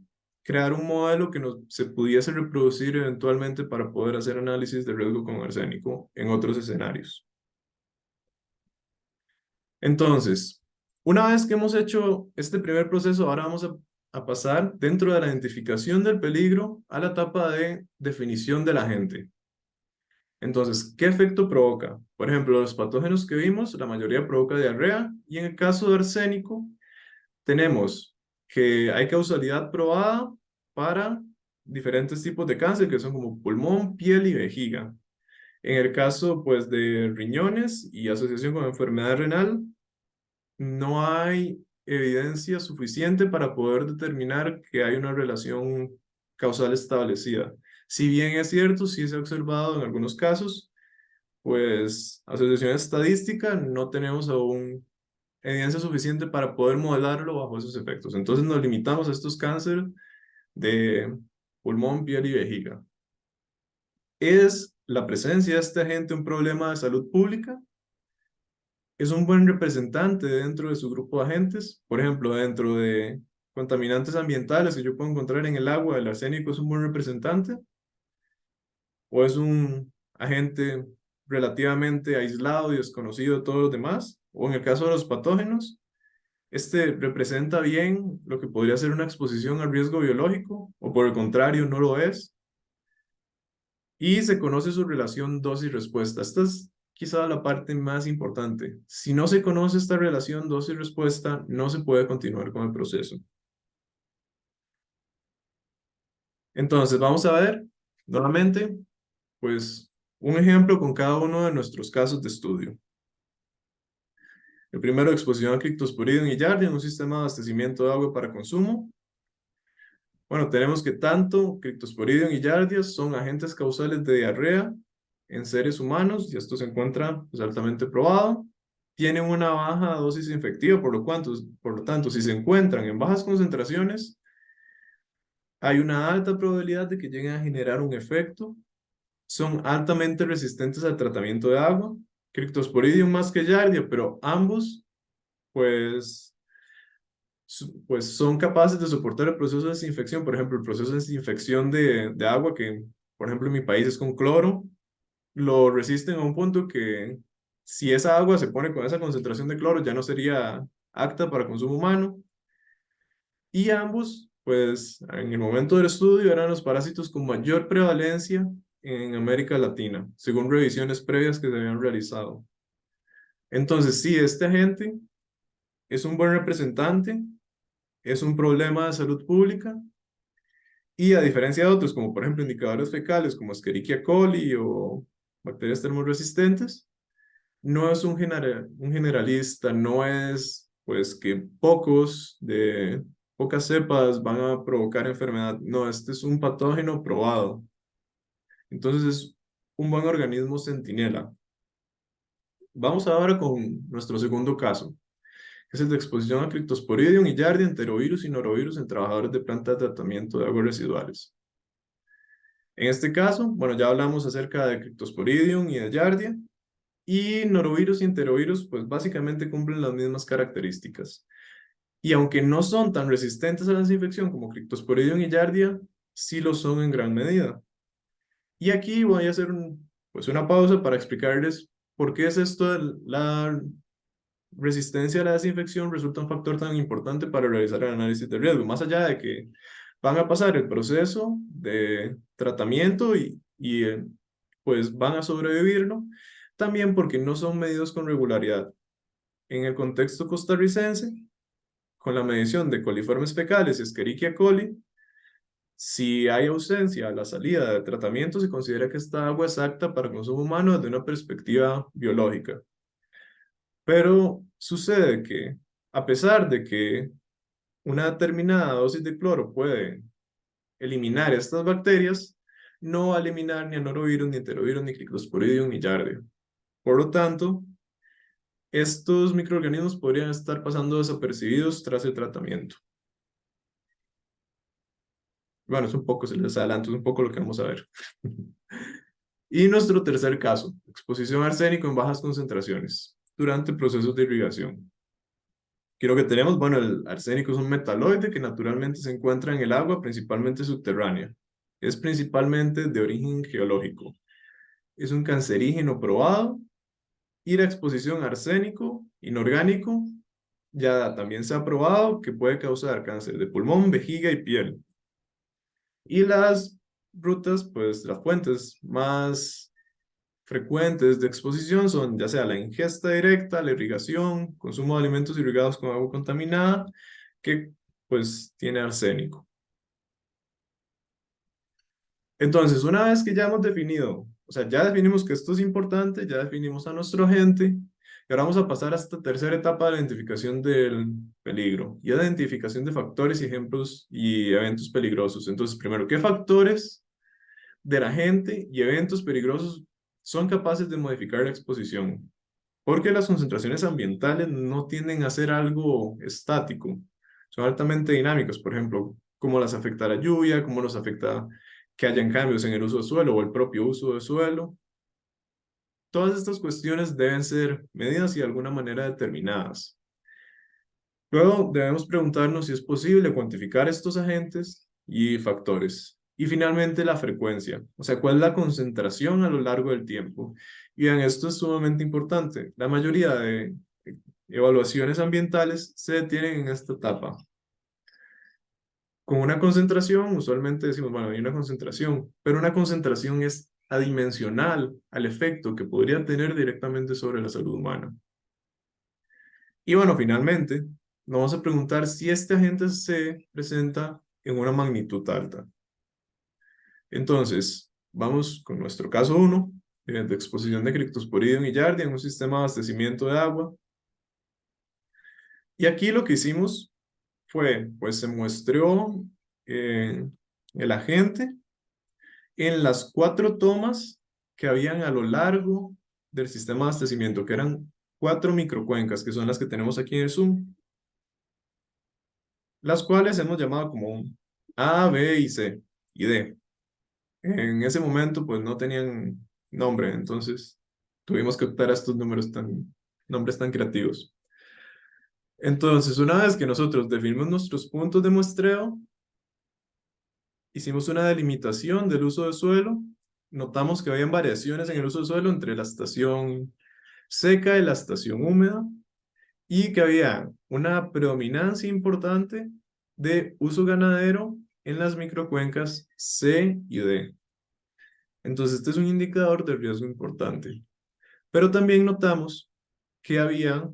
crear un modelo que se pudiese reproducir eventualmente para poder hacer análisis de riesgo con arsénico en otros escenarios. Entonces, una vez que hemos hecho este primer proceso, ahora vamos a pasar dentro de la identificación del peligro a la etapa de definición del agente. Entonces, ¿qué efecto provoca? Por ejemplo, los patógenos que vimos, la mayoría provoca diarrea, y en el caso de arsénico, tenemos que hay causalidad probada para diferentes tipos de cáncer, que son como pulmón, piel y vejiga. En el caso, pues, de riñones y asociación con enfermedad renal, no hay evidencia suficiente para poder determinar que hay una relación causal establecida. Si bien es cierto, sí se ha observado en algunos casos, pues asociación estadística no tenemos aún evidencia suficiente para poder modelarlo bajo esos efectos. Entonces nos limitamos a estos cánceres de pulmón, piel y vejiga. ¿Es la presencia de este agente un problema de salud pública? ¿Es un buen representante dentro de su grupo de agentes? Por ejemplo, dentro de contaminantes ambientales que yo puedo encontrar en el agua, ¿el arsénico es un buen representante? ¿O es un agente relativamente aislado y desconocido de todos los demás? ¿O en el caso de los patógenos, este representa bien lo que podría ser una exposición al riesgo biológico? ¿O por el contrario, no lo es? Y se conoce su relación dosis-respuesta. Esta es quizá la parte más importante. Si no se conoce esta relación dosis-respuesta, no se puede continuar con el proceso. Entonces, vamos a ver nuevamente, pues, un ejemplo con cada uno de nuestros casos de estudio. El primero, exposición a Cryptosporidium y Giardia en un sistema de abastecimiento de agua para consumo. Bueno, tenemos que tanto Cryptosporidium y Giardia son agentes causales de diarrea en seres humanos, y esto se encuentra pues, altamente probado. Tienen una baja dosis infectiva, por lo tanto, si se encuentran en bajas concentraciones, hay una alta probabilidad de que lleguen a generar un efecto. Son altamente resistentes al tratamiento de agua, Cryptosporidium más que Giardia, pero ambos, pues son capaces de soportar el proceso de desinfección. Por ejemplo, el proceso de desinfección de agua, que por ejemplo en mi país es con cloro, lo resisten a un punto que si esa agua se pone con esa concentración de cloro, ya no sería apta para consumo humano. Y ambos, pues, en el momento del estudio eran los parásitos con mayor prevalencia en América Latina, según revisiones previas que se habían realizado. Entonces, sí, este agente es un buen representante, es un problema de salud pública, y a diferencia de otros, como por ejemplo indicadores fecales como Escherichia coli o bacterias termoresistentes, no es un generalista, no es pues que pocas cepas van a provocar enfermedad. No, este es un patógeno probado. Entonces es un buen organismo centinela. Vamos ahora con nuestro segundo caso, que es el de exposición a Cryptosporidium y Giardia, enterovirus y norovirus en trabajadores de plantas de tratamiento de aguas residuales. En este caso, bueno, ya hablamos acerca de Cryptosporidium y de Giardia, y norovirus y enterovirus, pues básicamente cumplen las mismas características. Y aunque no son tan resistentes a la desinfección como Cryptosporidium y Giardia, sí lo son en gran medida. Y aquí voy a hacer pues una pausa para explicarles por qué es esto de la resistencia a la desinfección resulta un factor tan importante para realizar el análisis de riesgo. Más allá de que van a pasar el proceso de tratamiento y pues van a sobrevivirlo, también porque no son medidos con regularidad. En el contexto costarricense, con la medición de coliformes fecales y Escherichia coli, si hay ausencia a la salida de tratamiento, se considera que esta agua es apta para consumo humano desde una perspectiva biológica. Pero sucede que, a pesar de que una determinada dosis de cloro puede eliminar estas bacterias, no va a eliminar ni a norovirus, ni enterovirus, ni Cryptosporidium, ni Giardia. Por lo tanto, estos microorganismos podrían estar pasando desapercibidos tras el tratamiento. Bueno, es un poco, se les adelanto, es un poco lo que vamos a ver. Y nuestro tercer caso, exposición a arsénico en bajas concentraciones durante procesos de irrigación. Quiero que tenemos, bueno, el arsénico es un metaloide que naturalmente se encuentra en el agua, principalmente subterránea. Es principalmente de origen geológico. Es un cancerígeno probado y la exposición a arsénico inorgánico ya también se ha probado que puede causar cáncer de pulmón, vejiga y piel. Y las rutas, pues las fuentes más frecuentes de exposición son ya sea la ingesta directa, la irrigación, consumo de alimentos irrigados con agua contaminada, que pues tiene arsénico. Entonces, una vez que ya hemos definido, o sea, ya definimos que esto es importante, ya definimos a nuestro agente, y ahora vamos a pasar a esta tercera etapa de la identificación del peligro y identificación de factores y ejemplos y eventos peligrosos. Entonces, primero, ¿qué factores del agente y eventos peligrosos son capaces de modificar la exposición? Porque las concentraciones ambientales no tienden a ser algo estático, son altamente dinámicas. Por ejemplo, cómo las afecta la lluvia, cómo nos afecta que hayan cambios en el uso del suelo o el propio uso del suelo. Todas estas cuestiones deben ser medidas y de alguna manera determinadas. Luego debemos preguntarnos si es posible cuantificar estos agentes y factores. Y finalmente la frecuencia, o sea, cuál es la concentración a lo largo del tiempo. Y bien, esto es sumamente importante. La mayoría de evaluaciones ambientales se detienen en esta etapa. Con una concentración, usualmente decimos, bueno, hay una concentración, pero una concentración es adimensional al efecto que podría tener directamente sobre la salud humana. Y bueno, finalmente, nos vamos a preguntar si este agente se presenta en una magnitud alta. Entonces, vamos con nuestro caso 1, de exposición de Cryptosporidium y Giardia en un sistema de abastecimiento de agua. Y aquí lo que hicimos fue, pues se muestreó el agente en las 4 tomas que habían a lo largo del sistema de abastecimiento, que eran 4 microcuencas, que son las que tenemos aquí en el Zoom, las cuales hemos llamado como A, B y C y D. En ese momento, pues no tenían nombre, entonces tuvimos que optar a estos nombres tan creativos. Entonces, una vez que nosotros definimos nuestros puntos de muestreo, hicimos una delimitación del uso de suelo, notamos que habían variaciones en el uso de suelo entre la estación seca de la estación húmeda y que había una predominancia importante de uso ganadero en las microcuencas C y D. Entonces, este es un indicador de riesgo importante. Pero también notamos que había,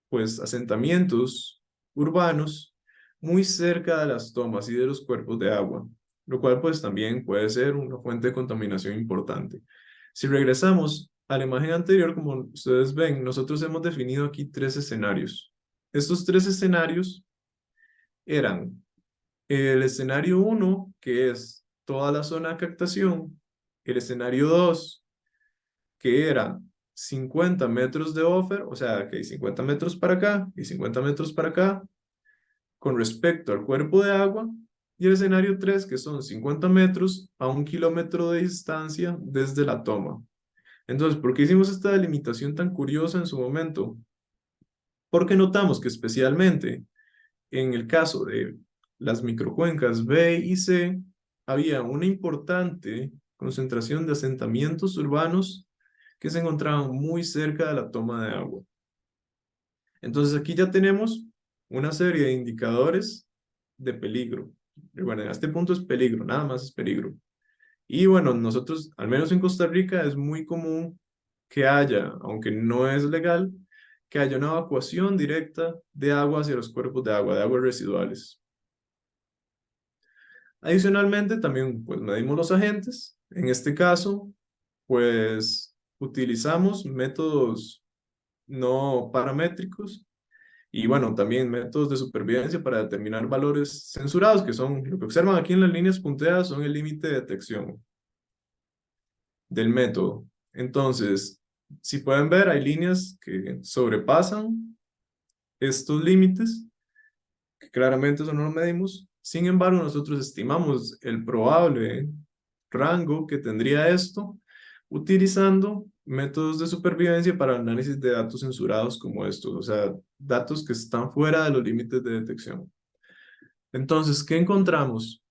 pues, asentamientos urbanos muy cerca de las tomas y de los cuerpos de agua, lo cual, pues, también puede ser una fuente de contaminación importante. Si regresamos a la imagen anterior, como ustedes ven, nosotros hemos definido aquí 3 escenarios. Estos 3 escenarios eran el escenario 1, que es toda la zona de captación, el escenario 2, que era 50 metros de buffer, o sea, que hay 50 metros para acá y 50 metros para acá, con respecto al cuerpo de agua, y el escenario 3, que son 50 metros a 1 kilómetro de distancia desde la toma. Entonces, ¿por qué hicimos esta delimitación tan curiosa en su momento? Porque notamos que especialmente en el caso de las microcuencas B y C, había una importante concentración de asentamientos urbanos que se encontraban muy cerca de la toma de agua. Entonces aquí ya tenemos una serie de indicadores de peligro. Y bueno, en este punto es peligro, nada más es peligro. Y bueno, nosotros, al menos en Costa Rica, es muy común que haya, aunque no es legal, que haya una evacuación directa de agua hacia los cuerpos de aguas residuales. Adicionalmente, también pues medimos los agentes. En este caso, pues utilizamos métodos no paramétricos y bueno, también métodos de supervivencia para determinar valores censurados, que son, lo que observan aquí en las líneas punteadas, son el límite de detección del método. Entonces, si pueden ver, hay líneas que sobrepasan estos límites, que claramente eso no lo medimos. Sin embargo, nosotros estimamos el probable rango que tendría esto utilizando métodos de supervivencia para análisis de datos censurados como estos, o sea, datos que están fuera de los límites de detección. Entonces, ¿qué encontramos?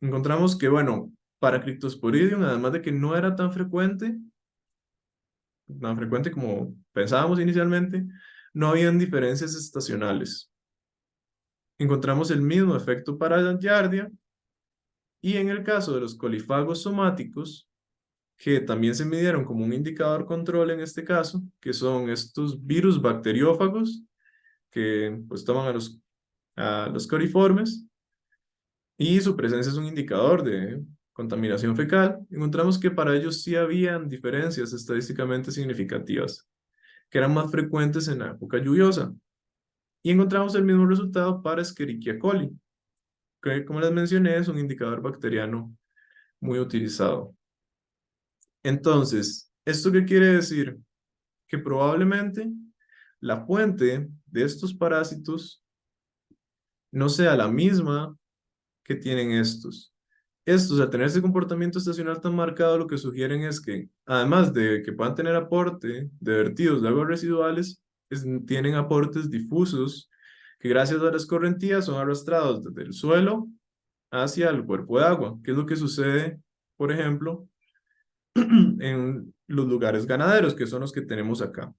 Encontramos que, bueno, para Cryptosporidium, además de que no era tan frecuente como pensábamos inicialmente, no habían diferencias estacionales. Encontramos el mismo efecto para Giardia, y en el caso de los colifagos somáticos, que también se midieron como un indicador control en este caso, que son estos virus bacteriófagos que pues toman a los coliformes, y su presencia es un indicador de contaminación fecal. Encontramos que para ellos sí habían diferencias estadísticamente significativas, que eran más frecuentes en la época lluviosa. Y encontramos el mismo resultado para Escherichia coli, que como les mencioné es un indicador bacteriano muy utilizado. Entonces, ¿esto qué quiere decir? Que probablemente la fuente de estos parásitos no sea la misma que tienen estos. Estos, al tener ese comportamiento estacional tan marcado, lo que sugieren es que, además de que puedan tener aporte de vertidos de aguas residuales, tienen aportes difusos que gracias a las correntías son arrastrados desde el suelo hacia el cuerpo de agua, que es lo que sucede, por ejemplo, en los lugares ganaderos, que son los que tenemos acá.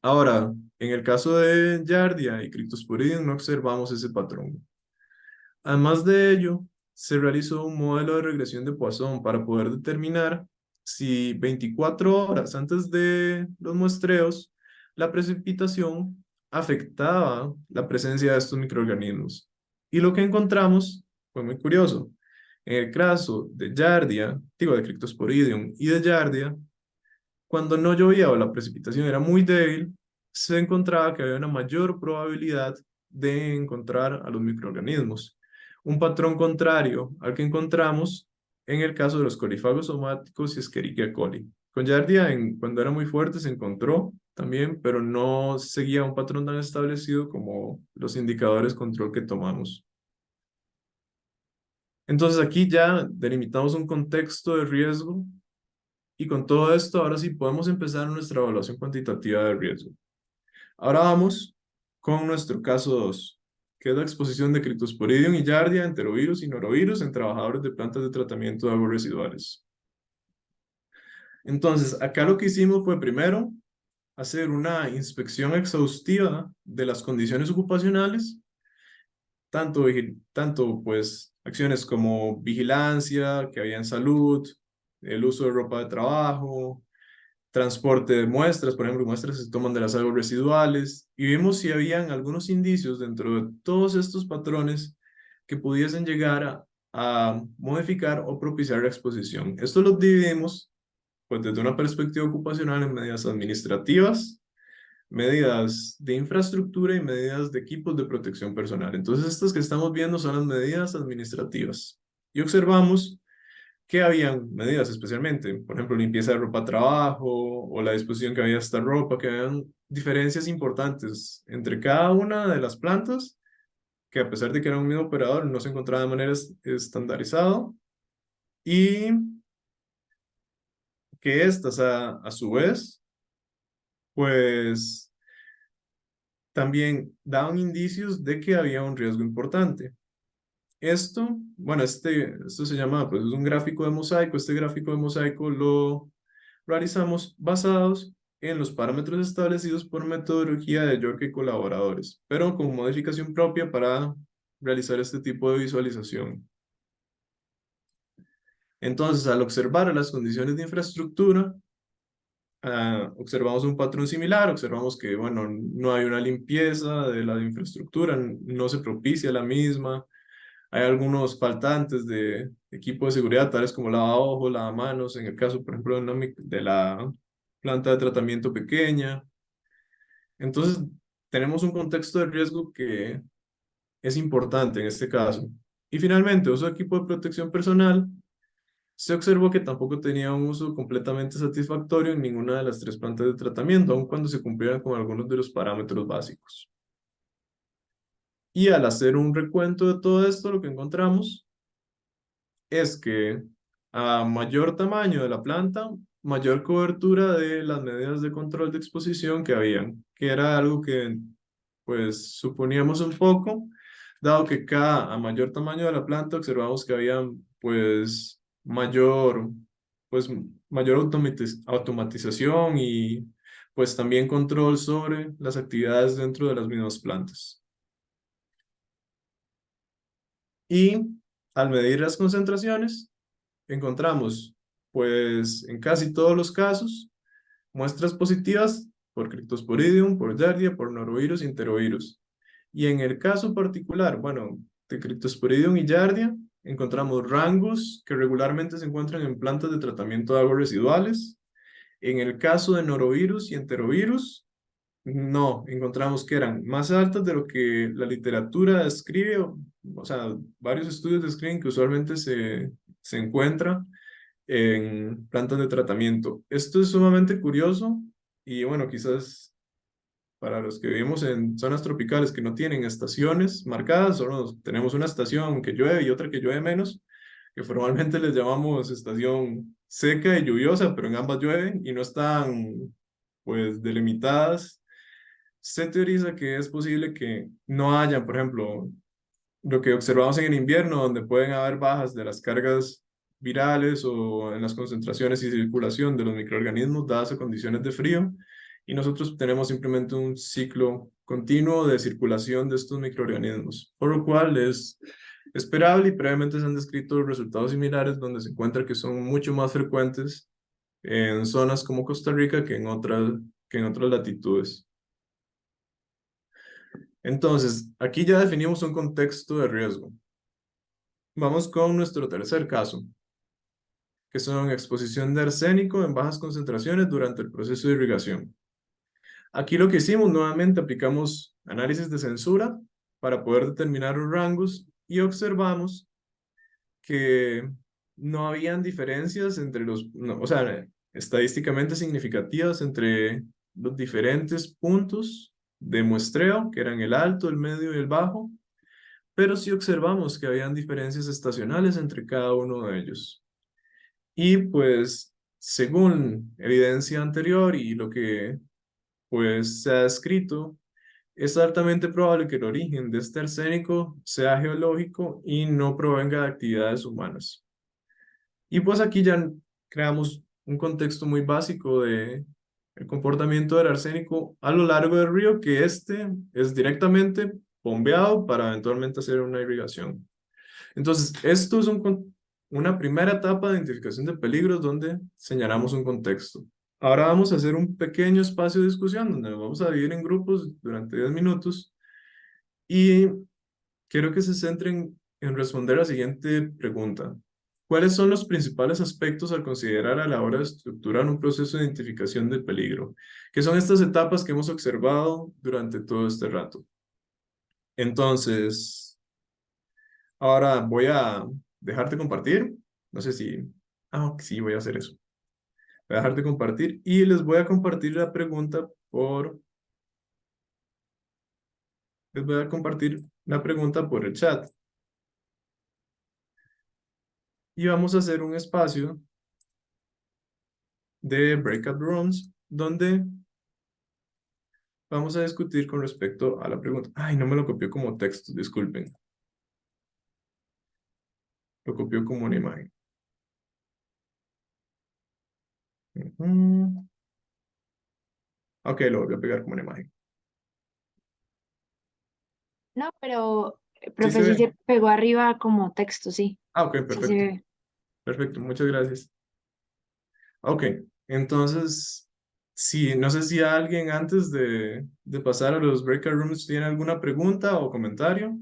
Ahora, en el caso de Giardia y Cryptosporidium no observamos ese patrón. Además de ello, se realizó un modelo de regresión de Poisson para poder determinar si 24 horas antes de los muestreos, la precipitación afectaba la presencia de estos microorganismos. Y lo que encontramos fue muy curioso. En el caso de Giardia, digo de Cryptosporidium y de Giardia, cuando no llovía o la precipitación era muy débil, se encontraba que había una mayor probabilidad de encontrar a los microorganismos. Un patrón contrario al que encontramos en el caso de los colifagos somáticos y Escherichia coli. Con Giardia, cuando era muy fuerte, se encontró también, pero no seguía un patrón tan establecido como los indicadores control que tomamos. Entonces aquí ya delimitamos un contexto de riesgo y con todo esto ahora sí podemos empezar nuestra evaluación cuantitativa de riesgo. Ahora vamos con nuestro caso 2, que es la exposición de Cryptosporidium y Giardia, enterovirus y norovirus en trabajadores de plantas de tratamiento de aguas residuales. Entonces, acá lo que hicimos fue primero hacer una inspección exhaustiva de las condiciones ocupacionales, tanto pues acciones como vigilancia que había en salud, el uso de ropa de trabajo, transporte de muestras, por ejemplo, muestras que se toman de las aguas residuales, y vimos si habían algunos indicios dentro de todos estos patrones que pudiesen llegar a modificar o propiciar la exposición. Esto lo dividimos pues desde una perspectiva ocupacional en medidas administrativas, medidas de infraestructura y medidas de equipos de protección personal. Entonces, estas que estamos viendo son las medidas administrativas. Y observamos que habían medidas especialmente, por ejemplo, limpieza de ropa de trabajo o la disposición que había de esta ropa, que habían diferencias importantes entre cada una de las plantas, que a pesar de que era un mismo operador, no se encontraba de manera estandarizada, y que estas a su vez, pues también daban indicios de que había un riesgo importante. Esto, bueno, esto se llama, pues es un gráfico de mosaico. Este gráfico de mosaico lo realizamos basados en los parámetros establecidos por metodología de York y colaboradores, pero con modificación propia para realizar este tipo de visualización. Entonces, al observar las condiciones de infraestructura, observamos un patrón similar, observamos que, bueno, no hay una limpieza de la infraestructura, no se propicia la misma, hay algunos faltantes de equipo de seguridad, tales como lavabojos, lavamanos, en el caso, por ejemplo, de la planta de tratamiento pequeña. Entonces, tenemos un contexto de riesgo que es importante en este caso. Y finalmente, uso de equipo de protección personal. Se observó que tampoco tenía un uso completamente satisfactorio en ninguna de las tres plantas de tratamiento, aun cuando se cumplieran con algunos de los parámetros básicos. Y al hacer un recuento de todo esto, lo que encontramos es que a mayor tamaño de la planta, mayor cobertura de las medidas de control de exposición que habían, que era algo que pues suponíamos un poco, dado que a mayor tamaño de la planta observamos que había pues pues mayor automatización y pues también control sobre las actividades dentro de las mismas plantas. Y al medir las concentraciones, encontramos, pues en casi todos los casos, muestras positivas por Cryptosporidium, por Giardia, por norovirus y enterovirus. Y en el caso particular, bueno, de Cryptosporidium y Giardia, encontramos rangos que regularmente se encuentran en plantas de tratamiento de aguas residuales. En el caso de norovirus y enterovirus, no, encontramos que eran más altas de lo que la literatura describe, o sea, varios estudios describen que usualmente se encuentra en plantas de tratamiento. Esto es sumamente curioso y bueno, quizás para los que vivimos en zonas tropicales que no tienen estaciones marcadas, solo tenemos una estación que llueve y otra que llueve menos, que formalmente les llamamos estación seca y lluviosa, pero en ambas llueven y no están pues delimitadas. Se teoriza que es posible que no haya, por ejemplo, lo que observamos en el invierno, donde pueden haber bajas de las cargas virales o en las concentraciones y circulación de los microorganismos dadas a condiciones de frío, y nosotros tenemos simplemente un ciclo continuo de circulación de estos microorganismos, por lo cual es esperable y previamente se han descrito resultados similares donde se encuentra que son mucho más frecuentes en zonas como Costa Rica que en otras latitudes. Entonces, aquí ya definimos un contexto de riesgo. Vamos con nuestro tercer caso, que son exposición de arsénico en bajas concentraciones durante el proceso de irrigación. Aquí lo que hicimos, nuevamente aplicamos análisis de censura para poder determinar los rangos y observamos que no habían diferencias entre o sea, estadísticamente significativas entre los diferentes puntos de muestreo, que eran el alto, el medio y el bajo, pero sí observamos que habían diferencias estacionales entre cada uno de ellos. Y pues, según evidencia anterior y lo que pues se ha descrito, es altamente probable que el origen de este arsénico sea geológico y no provenga de actividades humanas. Y pues aquí ya creamos un contexto muy básico de el comportamiento del arsénico a lo largo del río, que este es directamente bombeado para eventualmente hacer una irrigación. Entonces, esto es una primera etapa de identificación de peligros donde señalamos un contexto. Ahora vamos a hacer un pequeño espacio de discusión donde nos vamos a dividir en grupos durante 10 minutos y quiero que se centren en responder la siguiente pregunta. ¿Cuáles son los principales aspectos a considerar a la hora de estructurar un proceso de identificación del peligro? ¿Qué son estas etapas que hemos observado durante todo este rato? Entonces, ahora voy a dejarte compartir. No sé si... Ah, sí, voy a hacer eso. Voy a dejar de compartir y les voy a compartir la pregunta por... Les voy a compartir la pregunta por el chat. Y vamos a hacer un espacio de breakout rooms donde vamos a discutir con respecto a la pregunta. Ay, no me lo copió como texto, disculpen. Lo copió como una imagen. Ujú. Ok, lo voy a pegar como una imagen. No, pero, ¿Sí se profe, sí ve? se pegó arriba como texto, sí. Ah, ok, Sí se perfecto. ve. Perfecto, muchas gracias. Ok, entonces, sí, no sé si alguien antes de pasar a los breakout rooms tiene alguna pregunta o comentario.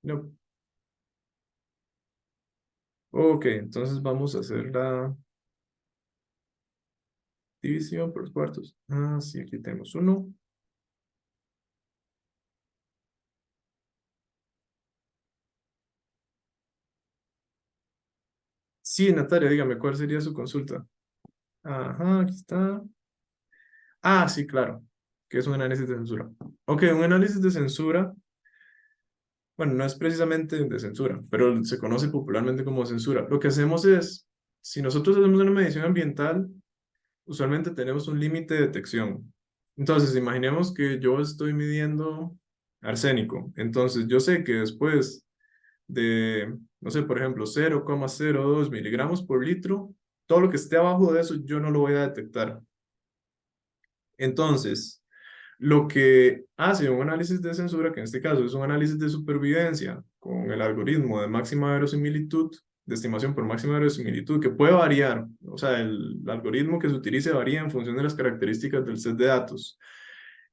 No. Ok, entonces vamos a hacer la división por los cuartos. Ah, sí, aquí tenemos uno. Sí, Natalia, dígame, ¿cuál sería su consulta? Ajá, aquí está. Ah, sí, claro, que es un análisis de censura. Ok, un análisis de censura, bueno, no es precisamente de censura, pero se conoce popularmente como censura. Lo que hacemos es, si nosotros hacemos una medición ambiental, usualmente tenemos un límite de detección. Entonces, imaginemos que yo estoy midiendo arsénico. Entonces, yo sé que después de, no sé, por ejemplo, 0,02 miligramos por litro, todo lo que esté abajo de eso yo no lo voy a detectar. Entonces, lo que hace un análisis de censura, que en este caso es un análisis de supervivencia con el algoritmo de máxima verosimilitud, de estimación por máxima verosimilitud, que puede variar, o sea, el algoritmo que se utilice varía en función de las características del set de datos.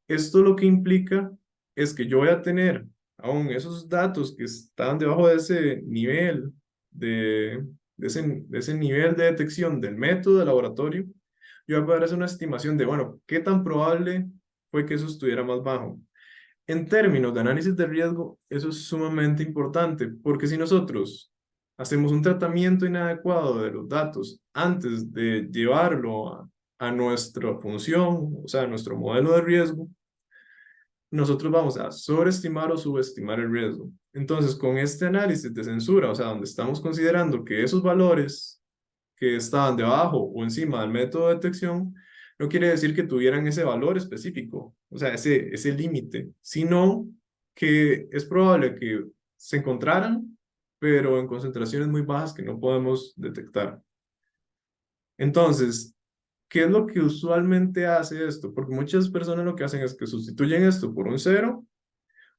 Esto lo que implica es que yo voy a tener aún esos datos que están debajo de ese nivel de ese nivel de detección del método de laboratorio, yo voy a poder hacer una estimación de, bueno, ¿qué tan probable fue que eso estuviera más bajo? En términos de análisis de riesgo, eso es sumamente importante, porque si nosotros hacemos un tratamiento inadecuado de los datos antes de llevarlo a nuestra función, o sea, a nuestro modelo de riesgo, nosotros vamos a sobreestimar o subestimar el riesgo. Entonces, con este análisis de censura, o sea, donde estamos considerando que esos valores que estaban debajo o encima del método de detección, no quiere decir que tuvieran ese valor específico, o sea, ese límite, sino que es probable que se encontraran, pero en concentraciones muy bajas que no podemos detectar. Entonces, ¿qué es lo que usualmente hace esto? Porque muchas personas lo que hacen es que sustituyen esto por un cero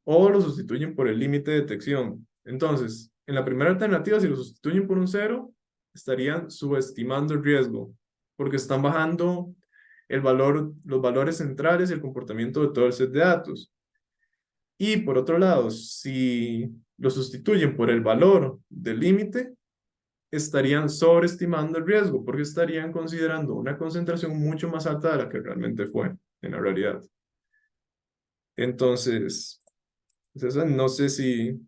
o lo sustituyen por el límite de detección. Entonces, en la primera alternativa, si lo sustituyen por un cero, estarían subestimando el riesgo, porque están bajando el valor, los valores centrales y el comportamiento de todo el set de datos. Y por otro lado, si lo sustituyen por el valor del límite, estarían sobreestimando el riesgo, porque estarían considerando una concentración mucho más alta de la que realmente fue en la realidad. Entonces, César, no sé si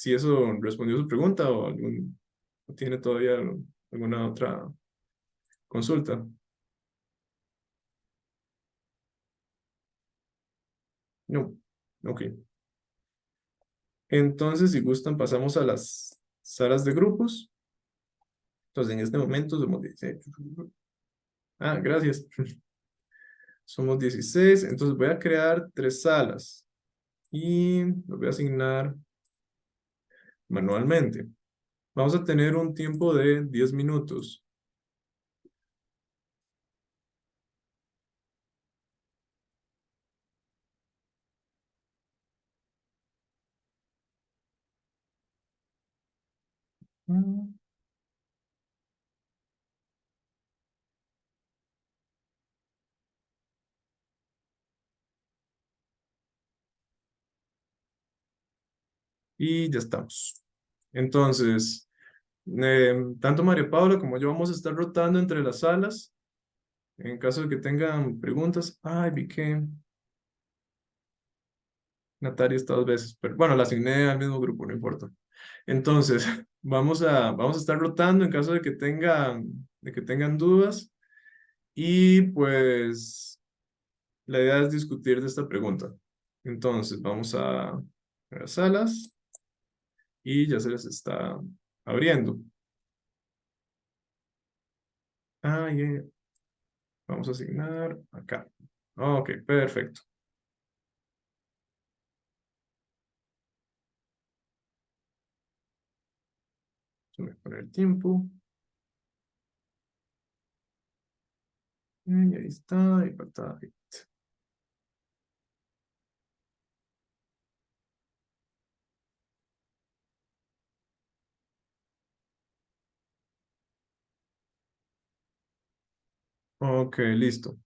eso respondió su pregunta o o tiene todavía alguna otra consulta. No, ok. Entonces, si gustan, pasamos a las salas de grupos. Entonces, en este momento somos 16. Ah, gracias. Somos 16. Entonces, voy a crear 3 salas y los voy a asignar manualmente. Vamos a tener un tiempo de 10 minutos. Mm. Y ya estamos. Entonces, tanto María Paula como yo vamos a estar rotando entre las salas. En caso de que tengan preguntas, ay, vi que Natalia está 2 veces, pero bueno, la asigné al mismo grupo, no importa. Entonces, vamos a estar rotando en caso de que tengan dudas y pues la idea es discutir de esta pregunta. Entonces, vamos a las salas y ya se les está abriendo. Ah, ya. Vamos a asignar acá. Ok, perfecto. Voy a poner el tiempo. Y ahí está, y falta. Ok, listo.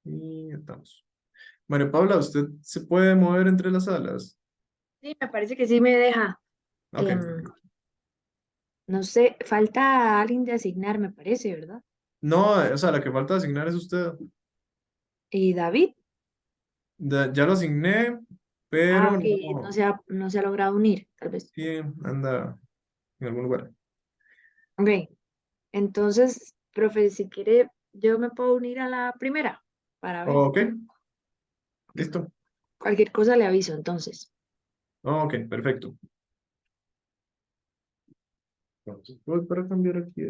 Y ya estamos. María Paula, ¿usted se puede mover entre las salas? Sí, me parece que sí me deja. Ok, Em, no sé, falta alguien de asignar, me parece, ¿verdad? no, o sea, la que falta asignar es usted. ¿Y David? Ya lo asigné, Ah, pero ok, no, no se ha logrado unir, tal vez. sí, anda en algún lugar. Ok, entonces, profe, si quiere, yo me puedo unir a la primera para ver. Ok, listo. Cualquier cosa le aviso, entonces. Ok, perfecto. Entonces, voy para cambiar aquí.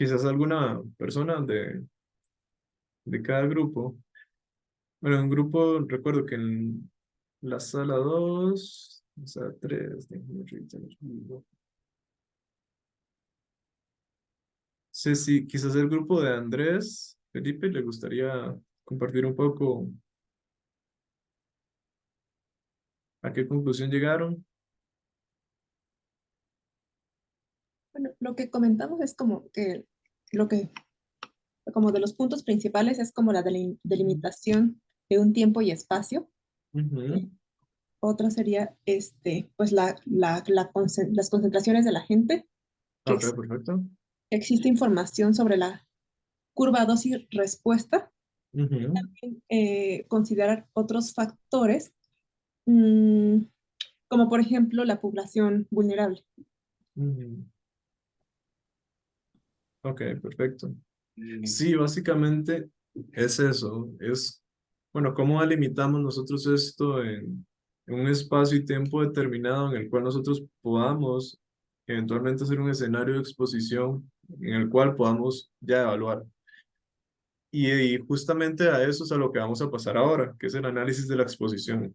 Quizás alguna persona de cada grupo. Bueno, un grupo, recuerdo que en la sala 2, o sea, 3, sé si quizás el grupo de Andrés, Felipe, le gustaría compartir un poco a qué conclusión llegaron. Bueno, lo que comentamos es como que lo que, como de los puntos principales es como la delimitación de un tiempo y espacio. Ujú. Otra sería, pues las concentraciones de la gente, que Ok, perfecto. existe información sobre la curva dosis-respuesta. Ujú, Considerar otros factores, mm, como por ejemplo la población vulnerable. ujú. Ok, perfecto. Sí, básicamente es eso, es, bueno, ¿cómo delimitamos nosotros esto en un espacio y tiempo determinado en el cual nosotros podamos eventualmente hacer un escenario de exposición en el cual podamos ya evaluar? Y justamente a eso es a lo que vamos a pasar ahora, que es el análisis de la exposición.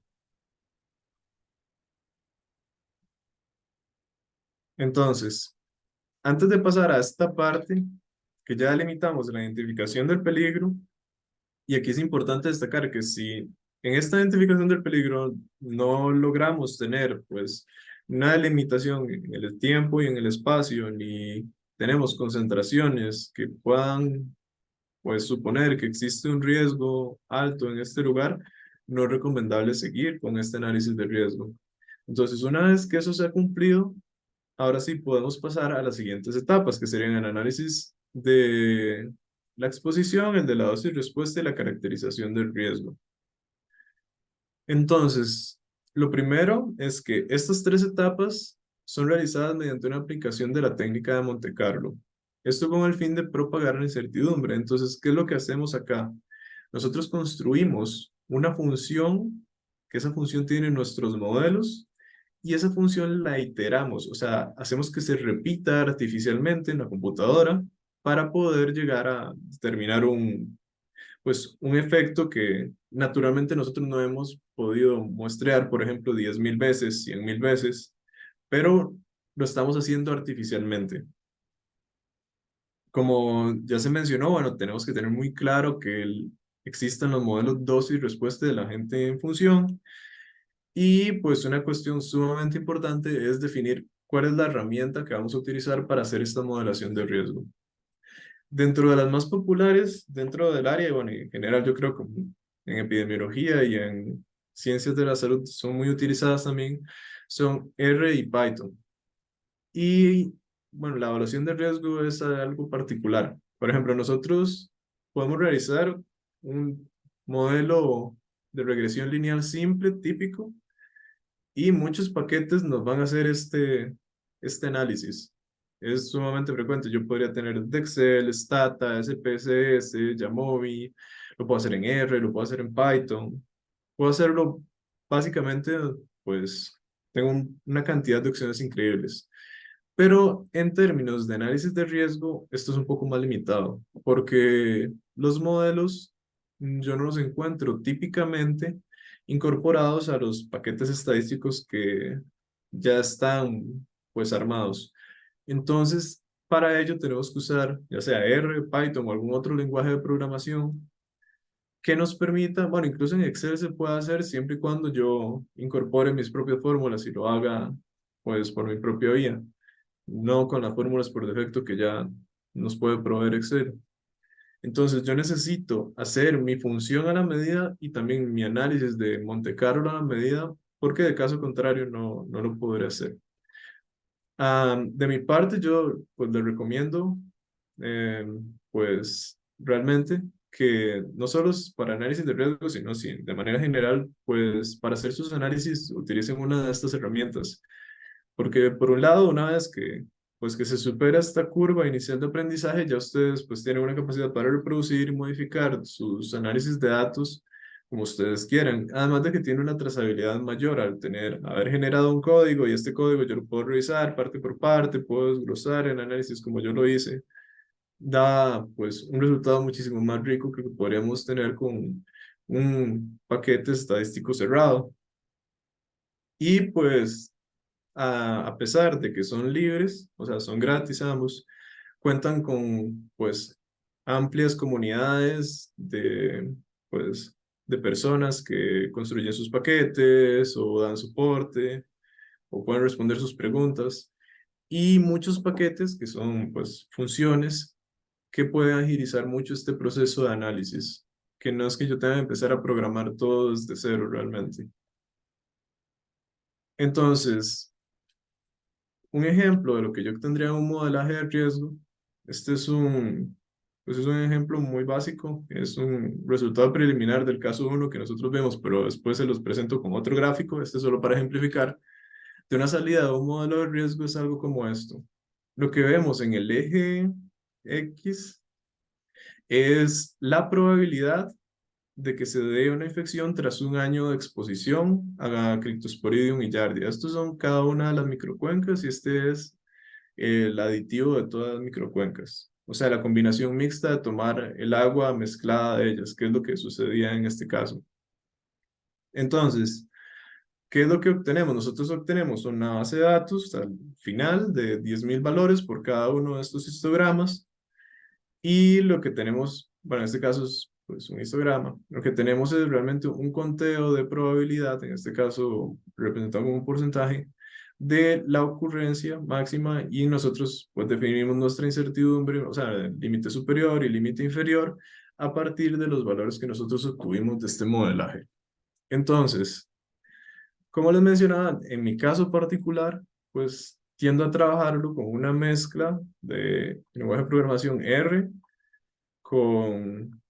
Entonces, antes de pasar a esta parte, que ya delimitamos la identificación del peligro, y aquí es importante destacar que si en esta identificación del peligro no logramos tener pues una delimitación en el tiempo y en el espacio, ni tenemos concentraciones que puedan pues suponer que existe un riesgo alto en este lugar, no es recomendable seguir con este análisis de riesgo. Entonces, una vez que eso se ha cumplido, ahora sí podemos pasar a las siguientes etapas, que serían el análisis de la exposición, el de la dosis respuesta y la caracterización del riesgo. Entonces, lo primero es que estas tres etapas son realizadas mediante una aplicación de la técnica de Monte Carlo. Esto con el fin de propagar la incertidumbre. Entonces, ¿qué es lo que hacemos acá? Nosotros construimos una función, que esa función tiene nuestros modelos, y esa función la iteramos, o sea, hacemos que se repita artificialmente en la computadora para poder llegar a determinar pues, un efecto que naturalmente nosotros no hemos podido muestrear, por ejemplo, 10.000 veces, 100.000 veces, pero lo estamos haciendo artificialmente. Como ya se mencionó, bueno, tenemos que tener muy claro que existen los modelos dosis y respuesta de la gente en función. Y pues una cuestión sumamente importante es definir cuál es la herramienta que vamos a utilizar para hacer esta modelación de riesgo. Dentro de las más populares, dentro del área, y bueno, en general yo creo que en epidemiología y en ciencias de la salud son muy utilizadas también, son R y Python. Y bueno, la evaluación de riesgo es algo particular. Por ejemplo, nosotros podemos realizar un modelo de regresión lineal simple, típico, y muchos paquetes nos van a hacer este análisis. Es sumamente frecuente. Yo podría tener Excel, Stata, SPSS, Jamovi, lo puedo hacer en R, lo puedo hacer en Python. Puedo hacerlo básicamente, pues tengo una cantidad de opciones increíbles. Pero en términos de análisis de riesgo, esto es un poco más limitado, porque los modelos yo no los encuentro típicamente incorporados a los paquetes estadísticos que ya están pues armados. Entonces, para ello tenemos que usar ya sea R, Python o algún otro lenguaje de programación que nos permita, bueno, incluso en Excel se puede hacer siempre y cuando yo incorpore mis propias fórmulas y lo haga pues por mi propia vía, no con las fórmulas por defecto que ya nos puede proveer Excel. Entonces yo necesito hacer mi función a la medida y también mi análisis de Monte Carlo a la medida, porque de caso contrario no lo podré hacer. De mi parte, yo pues le recomiendo, pues realmente que no solo es para análisis de riesgo, sino de manera general, pues para hacer sus análisis utilicen una de estas herramientas. Porque por un lado, una vez pues que se supera esta curva inicial de aprendizaje, ya ustedes pues tienen una capacidad para reproducir y modificar sus análisis de datos como ustedes quieran. Además de que tiene una trazabilidad mayor al haber generado un código y este código yo lo puedo revisar parte por parte, puedo desglosar el análisis como yo lo hice. da pues un resultado muchísimo más rico que lo que podríamos tener con un paquete estadístico cerrado. Y pues a pesar de que son libres, o sea, son gratis ambos, cuentan con pues amplias comunidades pues, de personas que construyen sus paquetes o dan soporte o pueden responder sus preguntas y muchos paquetes que son pues funciones que pueden agilizar mucho este proceso de análisis, que no es que yo tenga que empezar a programar todo desde cero realmente. Entonces, un ejemplo de lo que yo tendría en un modelaje de riesgo, este pues es un ejemplo muy básico, es un resultado preliminar del caso 1 que nosotros vemos, pero después se los presento con otro gráfico, este solo para ejemplificar, de una salida de un modelo de riesgo es algo como esto. Lo que vemos en el eje X es la probabilidad de que se dé una infección tras un año de exposición a Cryptosporidium y Giardia. Estos son cada una de las microcuencas y este es el aditivo de todas las microcuencas. O sea, la combinación mixta de tomar el agua mezclada de ellas, que es lo que sucedía en este caso. Entonces, ¿qué es lo que obtenemos? Nosotros obtenemos una base de datos al final de 10.000 valores por cada uno de estos histogramas y lo que tenemos, bueno, en este caso es pues, un histograma, lo que tenemos es realmente un conteo de probabilidad, en este caso representado como un porcentaje, de la ocurrencia máxima y nosotros pues definimos nuestra incertidumbre, o sea, el límite superior y límite inferior, a partir de los valores que nosotros obtuvimos de este modelaje. Entonces, como les mencionaba, en mi caso particular, pues tiendo a trabajarlo con una mezcla de lenguaje de programación R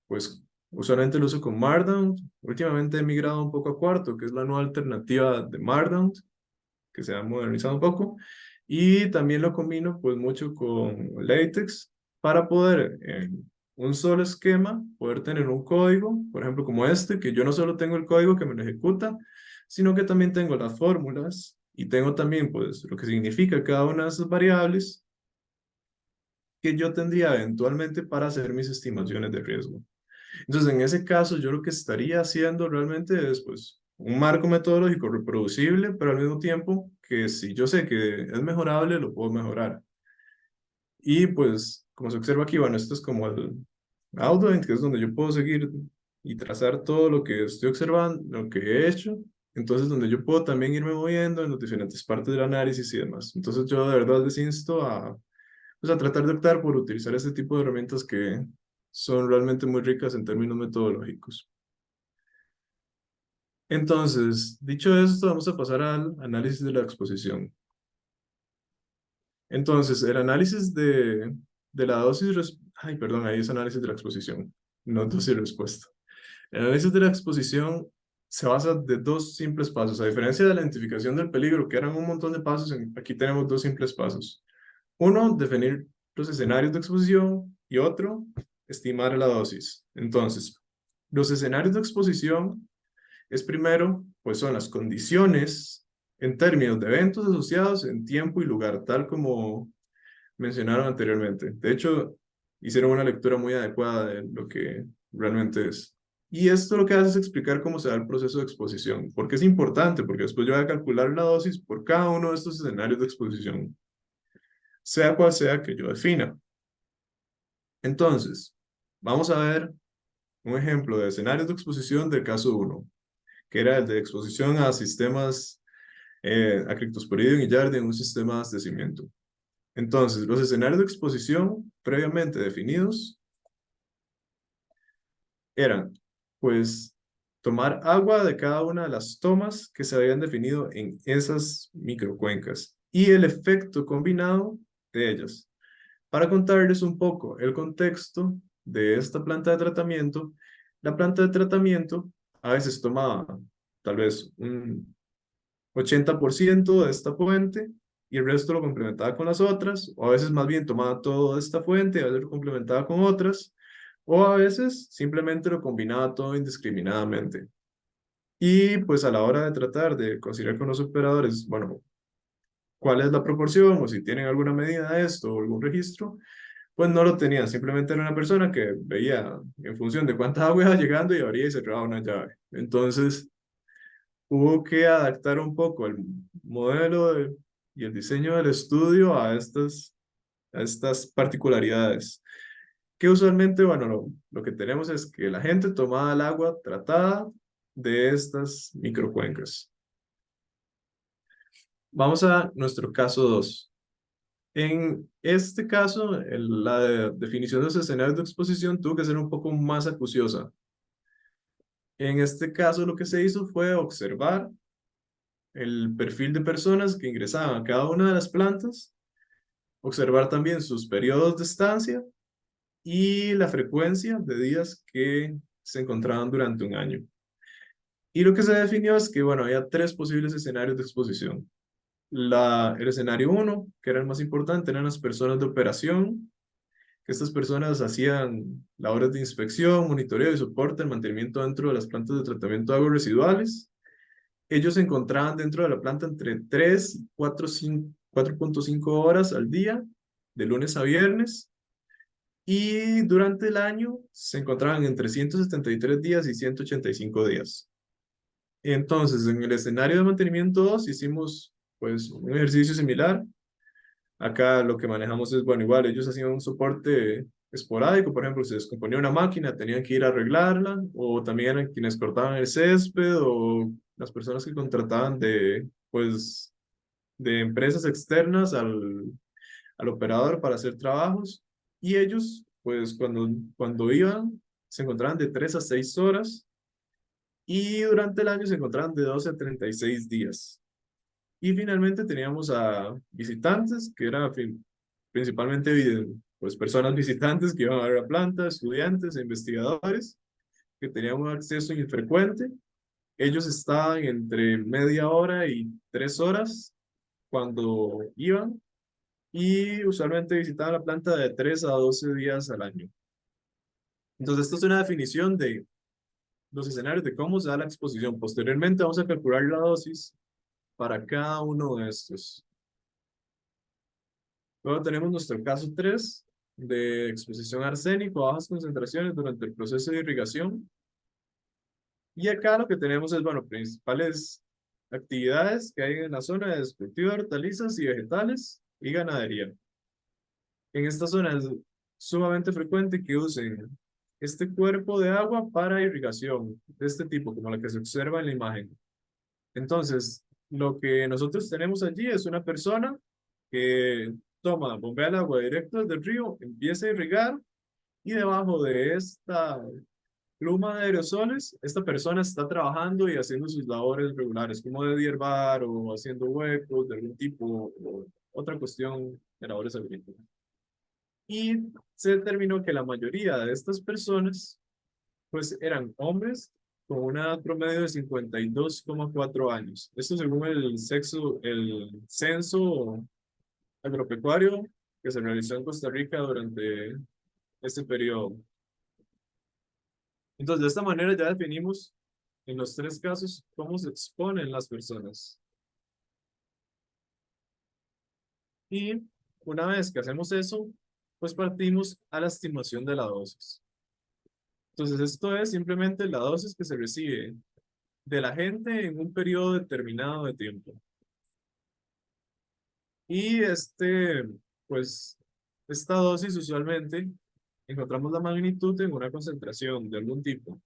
pues, usualmente lo uso con Markdown. Últimamente he migrado un poco a Quarto, que es la nueva alternativa de Markdown, que se ha modernizado un poco. Y también lo combino, pues, mucho con LaTeX para poder, en un solo esquema, poder tener un código, por ejemplo, como este, que yo no solo tengo el código que me lo ejecuta, sino que también tengo las fórmulas y tengo también, pues, lo que significa cada una de esas variables que yo tendría eventualmente para hacer mis estimaciones de riesgo. Entonces, en ese caso, yo lo que estaría haciendo realmente es, pues, un marco metodológico reproducible, pero al mismo tiempo que si yo sé que es mejorable, lo puedo mejorar. Y pues, como se observa aquí, bueno, esto es como el outline, que es donde yo puedo seguir y trazar todo lo que estoy observando, lo que he hecho. Entonces, donde yo puedo también irme moviendo en las diferentes partes del análisis y demás. Entonces, yo de verdad les insto pues, a tratar de optar por utilizar este tipo de herramientas que son realmente muy ricas en términos metodológicos. Entonces, dicho esto, vamos a pasar al análisis de la exposición. Entonces, el análisis de la dosis... Ay, perdón, ahí es análisis de la exposición, no dosis respuesta. El análisis de la exposición se basa de dos simples pasos. A diferencia de la identificación del peligro, que eran un montón de pasos, aquí tenemos dos simples pasos. Uno, definir los escenarios de exposición y otro, estimar la dosis. Entonces, los escenarios de exposición es primero, pues son las condiciones en términos de eventos asociados en tiempo y lugar, tal como mencionaron anteriormente. De hecho, hicieron una lectura muy adecuada de lo que realmente es. Y esto lo que hace es explicar cómo se da el proceso de exposición. ¿Por qué es importante? Porque después yo voy a calcular la dosis por cada uno de estos escenarios de exposición, sea cual sea que yo defina. Entonces, vamos a ver un ejemplo de escenarios de exposición del caso 1, que era el de exposición a sistemas, a Cryptosporidium y Giardia en un sistema de abastecimiento. Entonces, los escenarios de exposición previamente definidos eran, pues, tomar agua de cada una de las tomas que se habían definido en esas microcuencas y el efecto combinado de ellas. Para contarles un poco el contexto de esta planta de tratamiento, la planta de tratamiento a veces tomaba tal vez un 80% de esta fuente y el resto lo complementaba con las otras, o a veces más bien tomaba todo de esta fuente y a veces lo complementaba con otras, o a veces simplemente lo combinaba todo indiscriminadamente. Y pues a la hora de tratar de considerar con los operadores, bueno, cuál es la proporción o si tienen alguna medida de esto o algún registro, pues no lo tenía, simplemente era una persona que veía en función de cuánta agua iba llegando y abría y cerraba una llave. Entonces, hubo que adaptar un poco el modelo y el diseño del estudio a estas particularidades. Que usualmente, bueno, lo que tenemos es que la gente tomaba el agua tratada de estas microcuencas. Vamos a nuestro caso 2. En este caso, definición de los escenarios de exposición tuvo que ser un poco más acuciosa. En este caso, lo que se hizo fue observar el perfil de personas que ingresaban a cada una de las plantas, observar también sus periodos de estancia y la frecuencia de días que se encontraban durante un año. Y lo que se definió es que, bueno, había 3 posibles escenarios de exposición. El escenario 1, que era el más importante, eran las personas de operación, que estas personas hacían labores de inspección, monitoreo y soporte al mantenimiento dentro de las plantas de tratamiento de aguas residuales. Ellos se encontraban dentro de la planta entre 3 y 4.5 horas al día, de lunes a viernes, y durante el año se encontraban entre 173 días y 185 días. Entonces, en el escenario de mantenimiento 2 hicimos pues un ejercicio similar. Acá lo que manejamos es, bueno, igual ellos hacían un soporte esporádico, por ejemplo, se descomponía una máquina, tenían que ir a arreglarla, o también eran quienes cortaban el césped, o las personas que contrataban pues, de empresas externas al operador para hacer trabajos, y ellos, pues cuando iban, se encontraban de 3 a 6 horas, y durante el año se encontraban de 12 a 36 días. Y finalmente teníamos a visitantes, que eran principalmente pues, personas visitantes que iban a ver la planta, estudiantes e investigadores, que tenían un acceso infrecuente. Ellos estaban entre media hora y 3 horas cuando iban, y usualmente visitaban la planta de 3 a 12 días al año. Entonces, esto es una definición de los escenarios de cómo se da la exposición. Posteriormente vamos a calcular la dosis para cada uno de estos. Luego tenemos nuestro caso 3 de exposición a arsénico a bajas concentraciones durante el proceso de irrigación. Y acá lo que tenemos es, bueno, principales actividades que hay en la zona de cultivo de hortalizas y vegetales y ganadería. En esta zona es sumamente frecuente que usen este cuerpo de agua para irrigación de este tipo, como la que se observa en la imagen. Entonces, lo que nosotros tenemos allí es una persona que bombea el agua directo del río, empieza a irrigar, y debajo de esta pluma de aerosoles, esta persona está trabajando y haciendo sus labores regulares, como de hierbar o haciendo huecos de algún tipo o otra cuestión de labores agrícolas. Y se determinó que la mayoría de estas personas pues eran hombres con una edad promedio de 52,4 años. Esto según el censo agropecuario que se realizó en Costa Rica durante este periodo. Entonces, de esta manera ya definimos en los 3 casos cómo se exponen las personas. Y una vez que hacemos eso, pues partimos a la estimación de la dosis. Entonces, esto es simplemente la dosis que se recibe de la gente en un periodo determinado de tiempo. Y pues, esta dosis usualmente encontramos la magnitud en una concentración de algún tipo.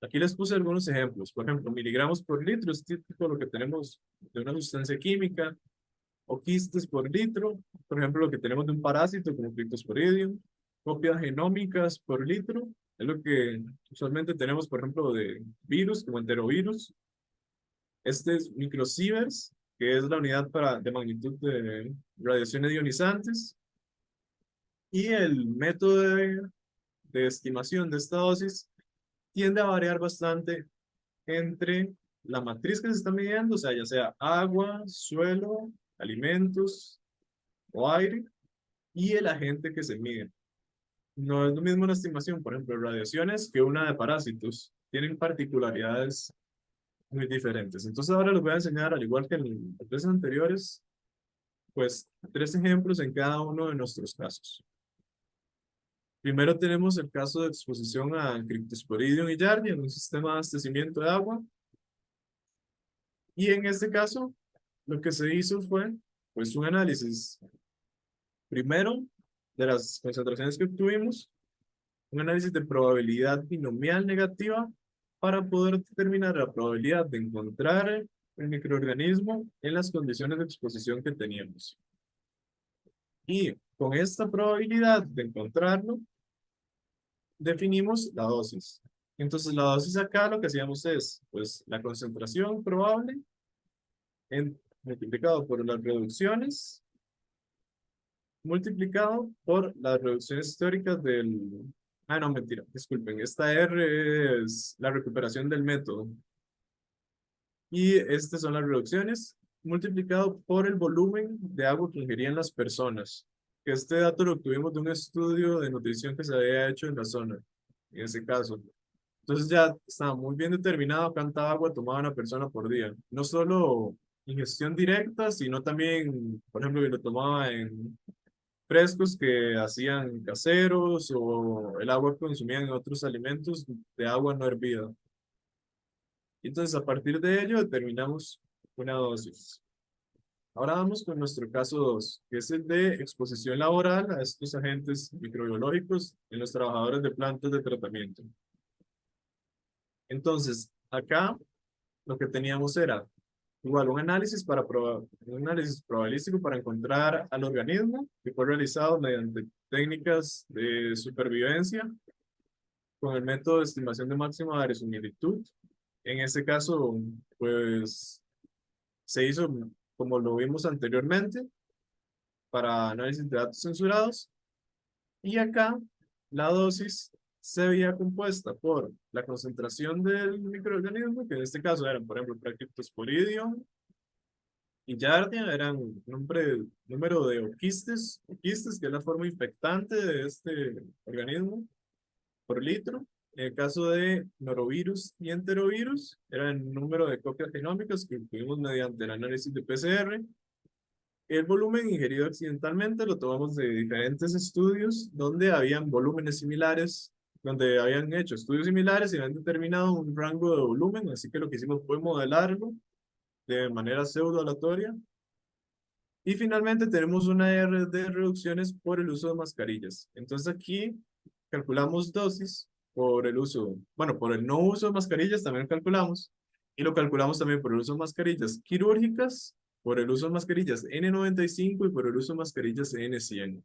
Aquí les puse algunos ejemplos. Por ejemplo, miligramos por litro es típico lo que tenemos de una sustancia química, o quistes por litro, por ejemplo, lo que tenemos de un parásito como Cryptosporidium, copias genómicas por litro, es lo que usualmente tenemos, por ejemplo, de virus, como enterovirus. Este es microsieverts, que es la unidad de magnitud de radiaciones ionizantes, y el método de estimación de esta dosis tiende a variar bastante entre la matriz que se está midiendo, o sea, ya sea agua, suelo, alimentos o aire, y el agente que se mide. No es lo mismo una estimación, por ejemplo, de radiaciones que una de parásitos. Tienen particularidades muy diferentes. Entonces ahora les voy a enseñar, al igual que en las veces anteriores, pues 3 ejemplos en cada uno de nuestros casos. Primero tenemos el caso de exposición a Cryptosporidium y Giardia en un sistema de abastecimiento de agua. Y en este caso, lo que se hizo fue pues, un análisis primero de las concentraciones que obtuvimos, un análisis de probabilidad binomial negativa para poder determinar la probabilidad de encontrar el microorganismo en las condiciones de exposición que teníamos. Y con esta probabilidad de encontrarlo, definimos la dosis. Entonces, la dosis acá lo que hacíamos es, pues, la concentración probable multiplicado por las reducciones, multiplicado por las reducciones teóricas del... Ah, no, mentira, disculpen. Esta R es la recuperación del método. Y estas son las reducciones, multiplicado por el volumen de agua que ingerían las personas. Este dato lo obtuvimos de un estudio de nutrición que se había hecho en la zona, en ese caso. Entonces ya estaba muy bien determinado cuánta agua tomaba una persona por día. No solo ingestión directa, sino también, por ejemplo, que lo tomaba en frescos que hacían caseros o el agua que consumían en otros alimentos de agua no hervida. Y entonces a partir de ello determinamos una dosis. Ahora vamos con nuestro caso 2, que es el de exposición laboral a estos agentes microbiológicos en los trabajadores de plantas de tratamiento. Entonces, acá lo que teníamos era igual un análisis un análisis probabilístico para encontrar al organismo que fue realizado mediante técnicas de supervivencia con el método de estimación de máxima verosimilitud. En este caso, pues se hizo como lo vimos anteriormente para análisis de datos censurados. Y acá la dosis se veía compuesta por la concentración del microorganismo, que en este caso eran, por ejemplo, Cryptosporidium y Giardia, eran número de oquistes, que es la forma infectante de este organismo, por litro. En el caso de norovirus y enterovirus, era el número de copias genómicas que obtuvimos mediante el análisis de PCR. El volumen ingerido accidentalmente lo tomamos de diferentes estudios donde habían volúmenes similares, donde habían hecho estudios similares y habían determinado un rango de volumen, así que lo que hicimos fue modelarlo de manera pseudo aleatoria. Y finalmente tenemos una R de reducciones por el uso de mascarillas. Entonces aquí calculamos dosis por el uso, bueno, por el no uso de mascarillas también calculamos. Y lo calculamos también por el uso de mascarillas quirúrgicas, por el uso de mascarillas N95 y por el uso de mascarillas N100.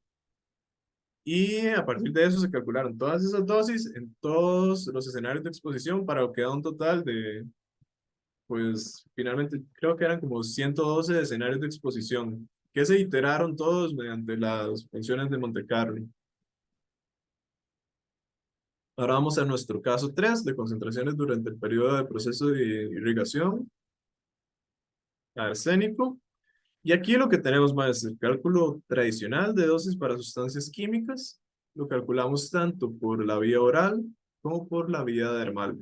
Y a partir de eso se calcularon todas esas dosis en todos los escenarios de exposición para que da un total de, pues finalmente creo que eran como 112 escenarios de exposición que se iteraron todos mediante las funciones de Monte Carlo. Ahora vamos a nuestro caso 3 de concentraciones durante el periodo de proceso de irrigación arsénico. Y aquí lo que tenemos más es el cálculo tradicional de dosis para sustancias químicas. Lo calculamos tanto por la vía oral como por la vía dermal.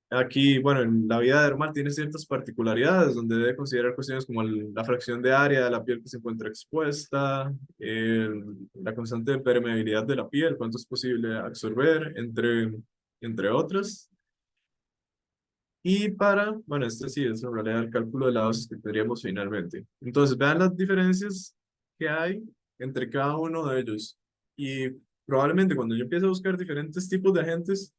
Aquí, bueno, en la vía dermal tiene ciertas particularidades donde debe considerar cuestiones como la fracción de área de la piel que se encuentra expuesta, la constante de permeabilidad de la piel, cuánto es posible absorber, entre otras. Y bueno, este sí es en realidad el cálculo de la dosis que tendríamos finalmente. Entonces, vean las diferencias que hay entre cada uno de ellos. Y probablemente cuando yo empiece a buscar diferentes tipos de agentes,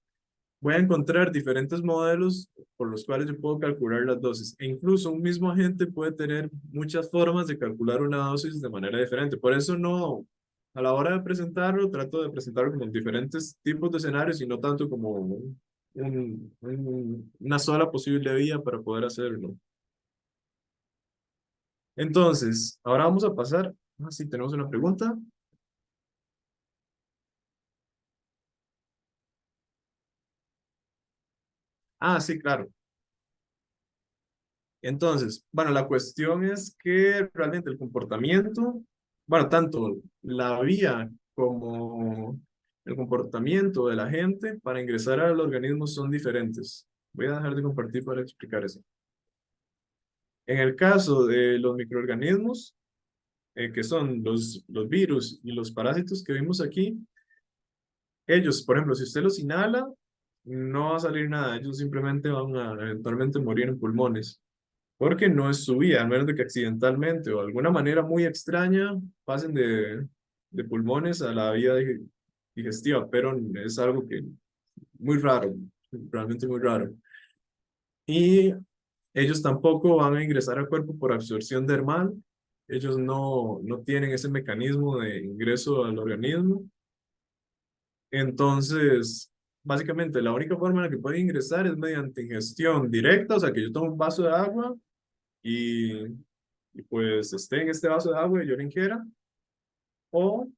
voy a encontrar diferentes modelos por los cuales yo puedo calcular las dosis. E incluso un mismo agente puede tener muchas formas de calcular una dosis de manera diferente. Por eso no, a la hora de presentarlo, trato de presentarlo como diferentes tipos de escenarios y no tanto como una sola posible vía para poder hacerlo. Entonces, ahora vamos a pasar. Ah, sí, tenemos una pregunta. Ah, sí, claro. Entonces, bueno, la cuestión es que realmente el comportamiento, bueno, tanto la vía como el comportamiento de la gente para ingresar al organismo son diferentes. Voy a dejar de compartir para explicar eso. En el caso de los microorganismos, que son los virus y los parásitos que vimos aquí, ellos, por ejemplo, si usted los inhala, no va a salir nada, ellos simplemente van a eventualmente morir en pulmones, porque no es su vida, a menos de que accidentalmente o de alguna manera muy extraña pasen de pulmones a la vía digestiva, pero es algo que muy raro, realmente muy raro. Y ellos tampoco van a ingresar al cuerpo por absorción dermal, ellos no tienen ese mecanismo de ingreso al organismo. Entonces, básicamente la única forma en la que pueden ingresar es mediante ingestión directa, o sea que yo tomo un vaso de agua y, y pues esté en este vaso de agua y yo lo ingiera, o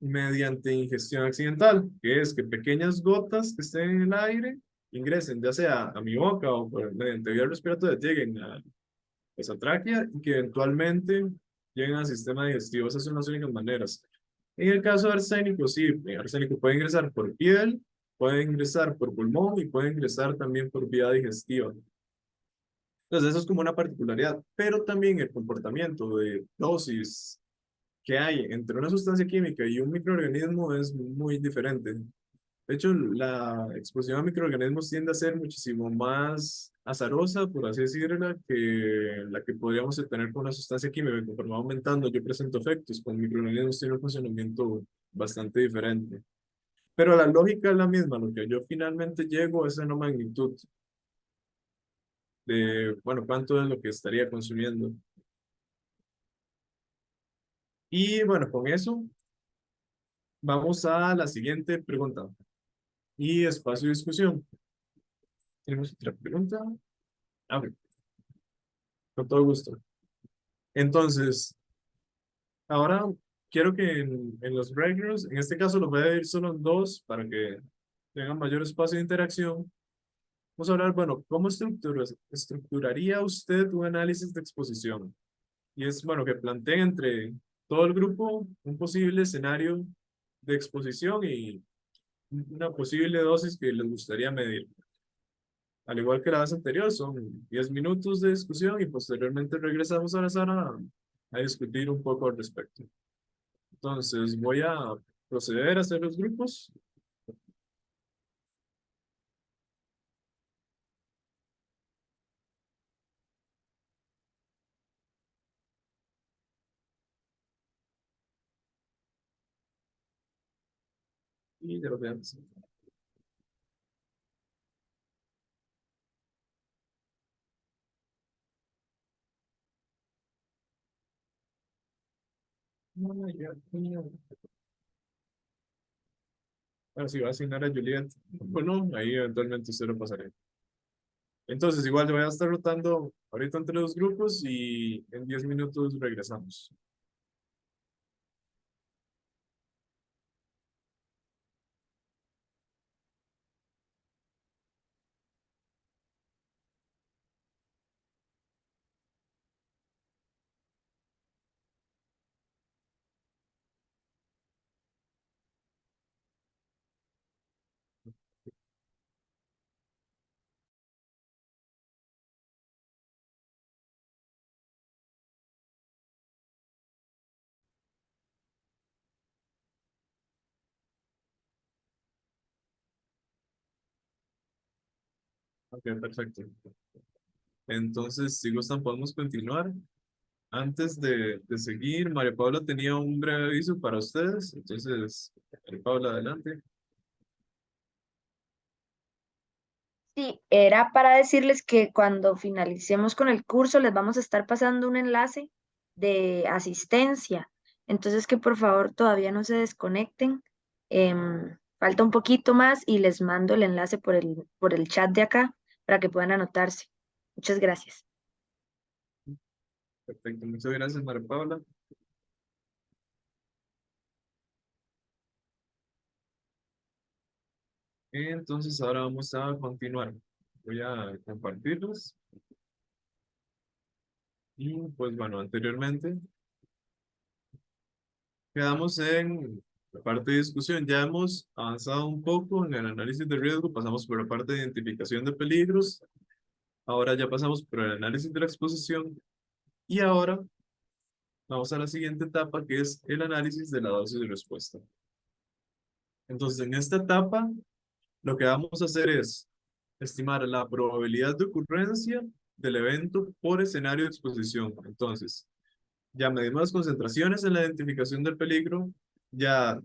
mediante ingestión accidental, que es que pequeñas gotas que estén en el aire ingresen ya sea a mi boca o mediante vías respiratorias lleguen a esa tráquea y que eventualmente lleguen al sistema digestivo. Esas son las únicas maneras. En el caso de arsénico, sí, el arsénico puede ingresar por piel, puede ingresar por pulmón y puede ingresar también por vía digestiva. Entonces, eso es como una particularidad, pero también el comportamiento de dosis que hay entre una sustancia química y un microorganismo es muy diferente. De hecho, la exposición a microorganismos tiende a ser muchísimo más azarosa, por así decirlo, que la que podríamos tener con una sustancia química. Conforme va aumentando, yo presento efectos. Con microorganismos tiene un funcionamiento bastante diferente. Pero la lógica es la misma. Lo que yo finalmente llego es a una magnitud de, bueno, cuánto es lo que estaría consumiendo. Y bueno, con eso vamos a la siguiente pregunta. Y espacio de discusión. ¿Tenemos otra pregunta? Ah, ok, con todo gusto. Entonces, ahora quiero que en los breakers, en este caso los voy a dividir solo en dos para que tengan mayor espacio de interacción. Vamos a hablar, bueno, ¿cómo estructuraría usted un análisis de exposición? Y es, bueno, que planteen entre todo el grupo un posible escenario de exposición y una posible dosis que les gustaría medir. Al igual que la vez anterior, son 10 minutos de discusión y posteriormente regresamos a la sala a discutir un poco al respecto. Entonces, voy a proceder a hacer los grupos. Y ya lo veamos. Ahora sí va a asignar a Juliet. Bueno, ahí eventualmente usted lo pasaré. Entonces, igual yo voy a estar rotando ahorita entre los grupos y en 10 minutos regresamos. Ok, perfecto. Entonces, si gustan, podemos continuar. Antes de seguir, María Paula tenía un breve aviso para ustedes. Entonces, María Paula, adelante. Sí, era para decirles que cuando finalicemos con el curso les vamos a estar pasando un enlace de asistencia. Entonces que por favor todavía no se desconecten. Falta un poquito más y les mando el enlace por el chat de acá para que puedan anotarse. Muchas gracias. Perfecto, muchas gracias, María Paula. Entonces, ahora vamos a continuar. Voy a compartirlos. Y pues bueno, anteriormente quedamos en la parte de discusión. Ya hemos avanzado un poco en el análisis de riesgo, pasamos por la parte de identificación de peligros. Ahora ya pasamos por el análisis de la exposición. Y ahora vamos a la siguiente etapa, que es el análisis de la dosis de respuesta. Entonces, en esta etapa, lo que vamos a hacer es estimar la probabilidad de ocurrencia del evento por escenario de exposición. Entonces, ya medimos las concentraciones en la identificación del peligro, ya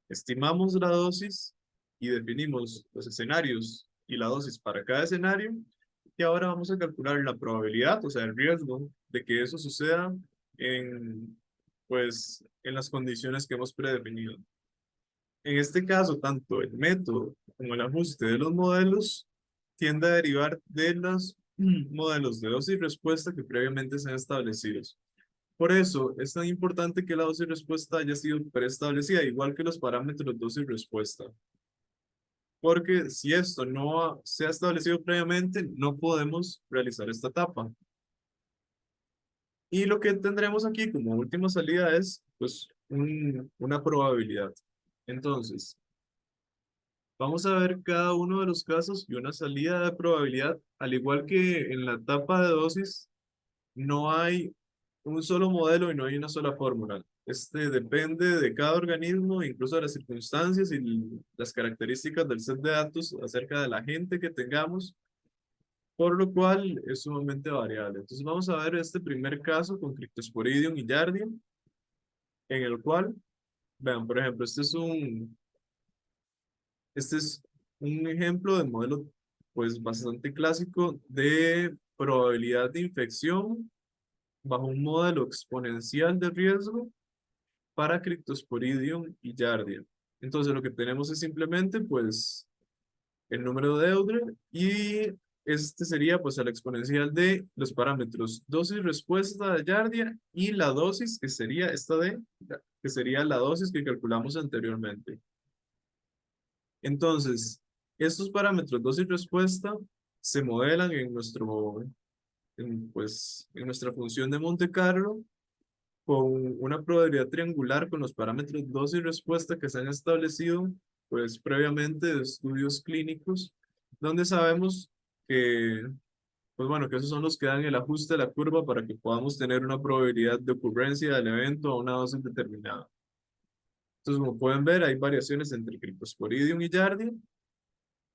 estimamos la dosis y definimos los escenarios y la dosis para cada escenario. Y ahora vamos a calcular la probabilidad, o sea, el riesgo de que eso suceda en, pues, en las condiciones que hemos predefinido. En este caso, tanto el método como el ajuste de los modelos tiende a derivar de los modelos de dosis y respuesta que previamente se han establecido. Por eso es tan importante que la dosis y respuesta haya sido preestablecida, igual que los parámetros dosis y respuesta. Porque si esto no se ha establecido previamente, no podemos realizar esta etapa. Y lo que tendremos aquí como última salida es, pues, una probabilidad. Entonces, vamos a ver cada uno de los casos y una salida de probabilidad, al igual que en la etapa de dosis, no hay un solo modelo y no hay una sola fórmula. Este depende de cada organismo, incluso de las circunstancias y las características del set de datos acerca de la gente que tengamos, por lo cual es sumamente variable. Entonces vamos a ver este primer caso con Cryptosporidium y Giardia, en el cual, vean, por ejemplo, este es un ejemplo de modelo pues bastante clásico de probabilidad de infección bajo un modelo exponencial de riesgo para Cryptosporidium y Giardia. Entonces lo que tenemos es simplemente pues el número de Eudred y este sería pues el exponencial de los parámetros dosis respuesta de Giardia y la dosis que sería esta de, que sería la dosis que calculamos anteriormente. Entonces, estos parámetros dosis respuesta se modelan en en nuestra función de Monte Carlo con una probabilidad triangular con los parámetros dosis respuesta que se han establecido pues previamente de estudios clínicos, donde sabemos que, pues bueno, que esos son los que dan el ajuste de la curva para que podamos tener una probabilidad de ocurrencia del evento a una dosis determinada. Entonces, como pueden ver, hay variaciones entre Cryptosporidium y Giardia.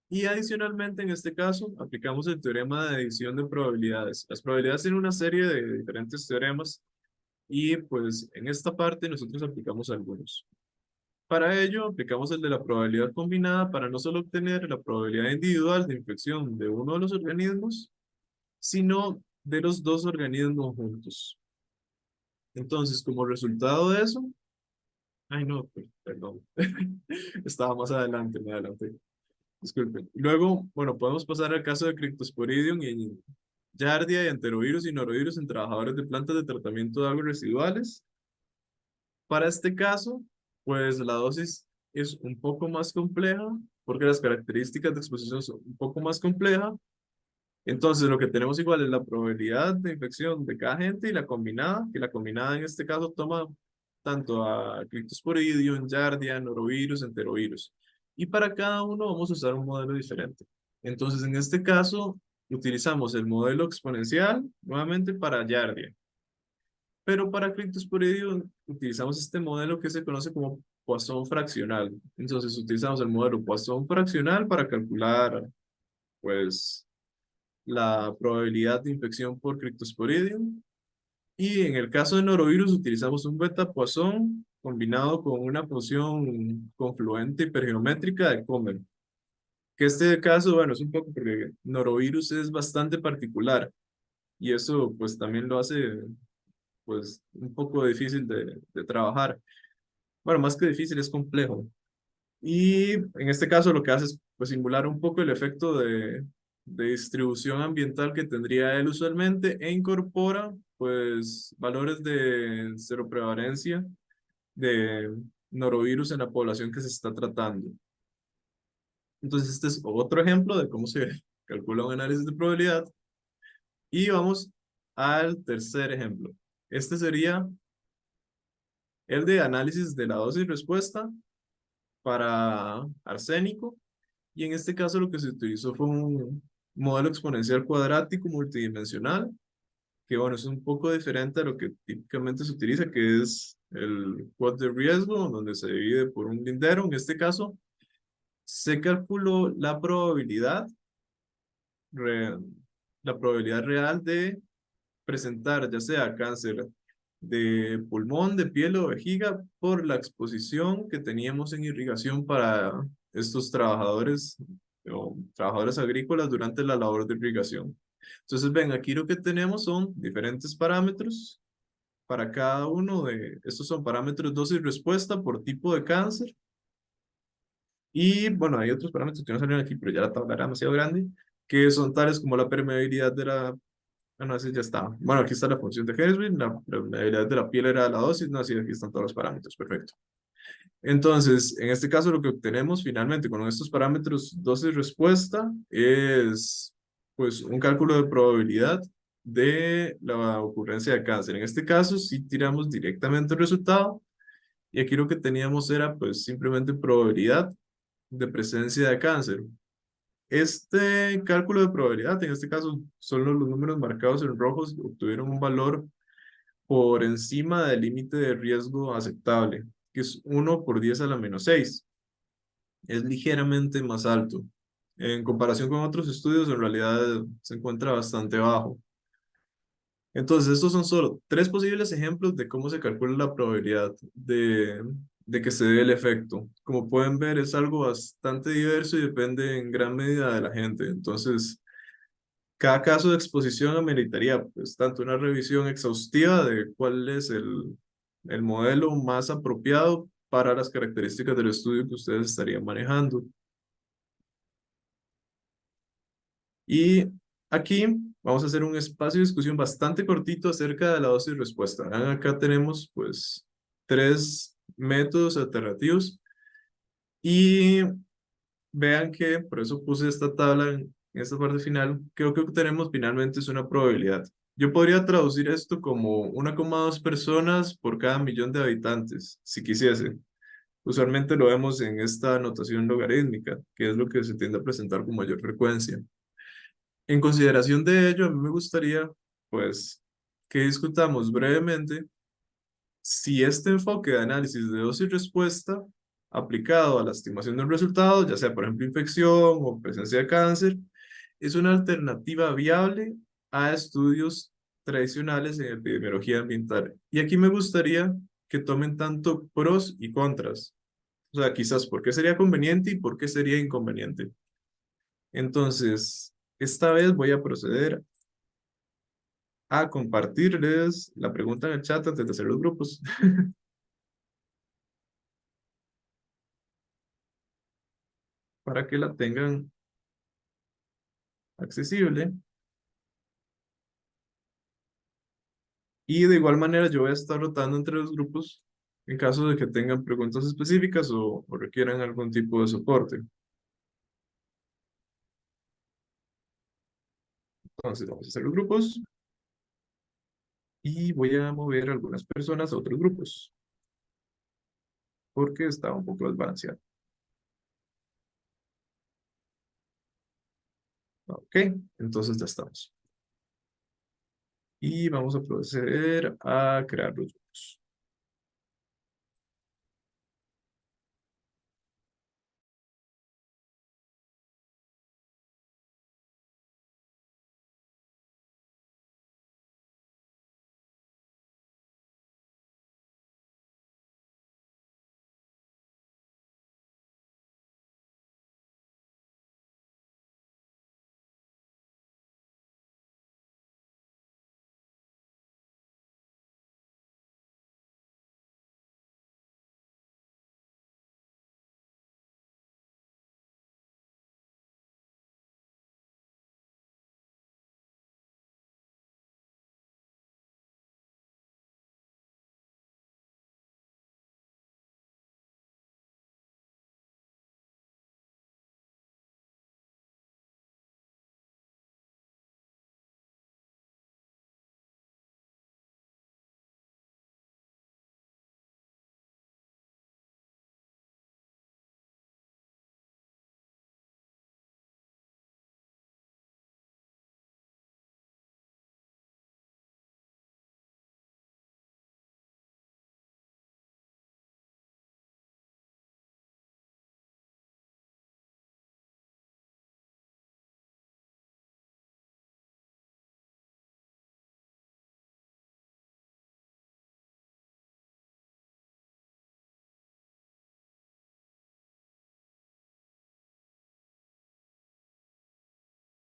Y adicionalmente, en este caso, aplicamos el teorema de adición de probabilidades. Las probabilidades tienen una serie de diferentes teoremas y pues en esta parte nosotros aplicamos algunos. Para ello, aplicamos el de la probabilidad combinada para no solo obtener la probabilidad individual de infección de uno de los organismos, sino de los dos organismos juntos. Entonces, como resultado de eso, ay no, perdón, estaba más adelante, me adelanté. Disculpen. Luego, bueno, podemos pasar al caso de Cryptosporidium y Giardia y enterovirus y norovirus en trabajadores de plantas de tratamiento de aguas residuales. Para este caso, pues la dosis es un poco más compleja porque las características de exposición son un poco más complejas. Entonces, lo que tenemos igual es la probabilidad de infección de cada agente y la combinada, que la combinada en este caso toma tanto a Cryptosporidium, Giardia, norovirus, enterovirus. Y para cada uno vamos a usar un modelo diferente. Entonces, en este caso, utilizamos el modelo exponencial nuevamente para Giardia. Pero para Cryptosporidium utilizamos este modelo que se conoce como Poisson fraccional. Entonces, utilizamos el modelo Poisson fraccional para calcular, pues, la probabilidad de infección por Cryptosporidium. Y en el caso de norovirus utilizamos un beta Poisson combinado con una función confluente hipergeométrica de Comer. Que este caso, bueno, es un poco porque norovirus es bastante particular y eso pues también lo hace pues un poco difícil de trabajar. Bueno, más que difícil, es complejo. Y en este caso lo que hace es pues, simular un poco el efecto de distribución ambiental que tendría él usualmente e incorpora pues valores de cero prevalencia de norovirus en la población que se está tratando. Entonces este es otro ejemplo de cómo se calcula un análisis de probabilidad. Y vamos al tercer ejemplo. Este sería el de análisis de la dosis respuesta para arsénico. Y en este caso lo que se utilizó fue un modelo exponencial cuadrático multidimensional que bueno, es un poco diferente a lo que típicamente se utiliza, que es el quad de riesgo, donde se divide por un lindero. En este caso, se calculó re- la probabilidad real de presentar ya sea cáncer de pulmón, de piel o vejiga por la exposición que teníamos en irrigación para estos trabajadores o trabajadores agrícolas durante la labor de irrigación. Entonces, ven, aquí lo que tenemos son diferentes parámetros para cada uno de estos son parámetros dosis respuesta por tipo de cáncer. Y bueno, hay otros parámetros que no salen aquí, pero ya la tabla era demasiado grande, que son tales como la permeabilidad de la. Ah, no, ese ya está. Bueno, aquí está la función de Hertzsprung, la permeabilidad de la piel era la dosis, no, sí, aquí están todos los parámetros, perfecto. Entonces, en este caso, lo que obtenemos finalmente con estos parámetros dosis respuesta es pues un cálculo de probabilidad de la ocurrencia de cáncer. En este caso, si tiramos directamente el resultado, y aquí lo que teníamos era pues simplemente probabilidad de presencia de cáncer. Este cálculo de probabilidad, en este caso, solo los números marcados en rojos obtuvieron un valor por encima del límite de riesgo aceptable, que es 1 por 10 a la menos 6. Es ligeramente más alto. En comparación con otros estudios, en realidad se encuentra bastante bajo. Entonces, estos son solo 3 posibles ejemplos de cómo se calcula la probabilidad de que se dé el efecto. Como pueden ver, es algo bastante diverso y depende en gran medida de la gente. Entonces, cada caso de exposición ameritaría pues tanto una revisión exhaustiva de cuál es el modelo más apropiado para las características del estudio que ustedes estarían manejando. Y aquí vamos a hacer un espacio de discusión bastante cortito acerca de la dosis respuesta. Acá tenemos pues 3 métodos alternativos y vean que, por eso puse esta tabla en esta parte final, creo que obtenemos finalmente es una probabilidad. Yo podría traducir esto como 1,2 personas por cada millón de habitantes, si quisiese. Usualmente lo vemos en esta notación logarítmica, que es lo que se tiende a presentar con mayor frecuencia. En consideración de ello, a mí me gustaría, pues, que discutamos brevemente si este enfoque de análisis de dosis y respuesta aplicado a la estimación del resultado, ya sea por ejemplo infección o presencia de cáncer, es una alternativa viable a estudios tradicionales en epidemiología ambiental. Y aquí me gustaría que tomen tanto pros y contras. O sea, quizás por qué sería conveniente y por qué sería inconveniente. Entonces, esta vez voy a proceder a compartirles la pregunta en el chat antes de hacer los grupos. Para que la tengan accesible. Y de igual manera yo voy a estar rotando entre los grupos en caso de que tengan preguntas específicas o requieran algún tipo de soporte. Entonces vamos a hacer los grupos y voy a mover a algunas personas a otros grupos porque está un poco desbalanceado. Ok, entonces ya estamos. Y vamos a proceder a crear los grupos.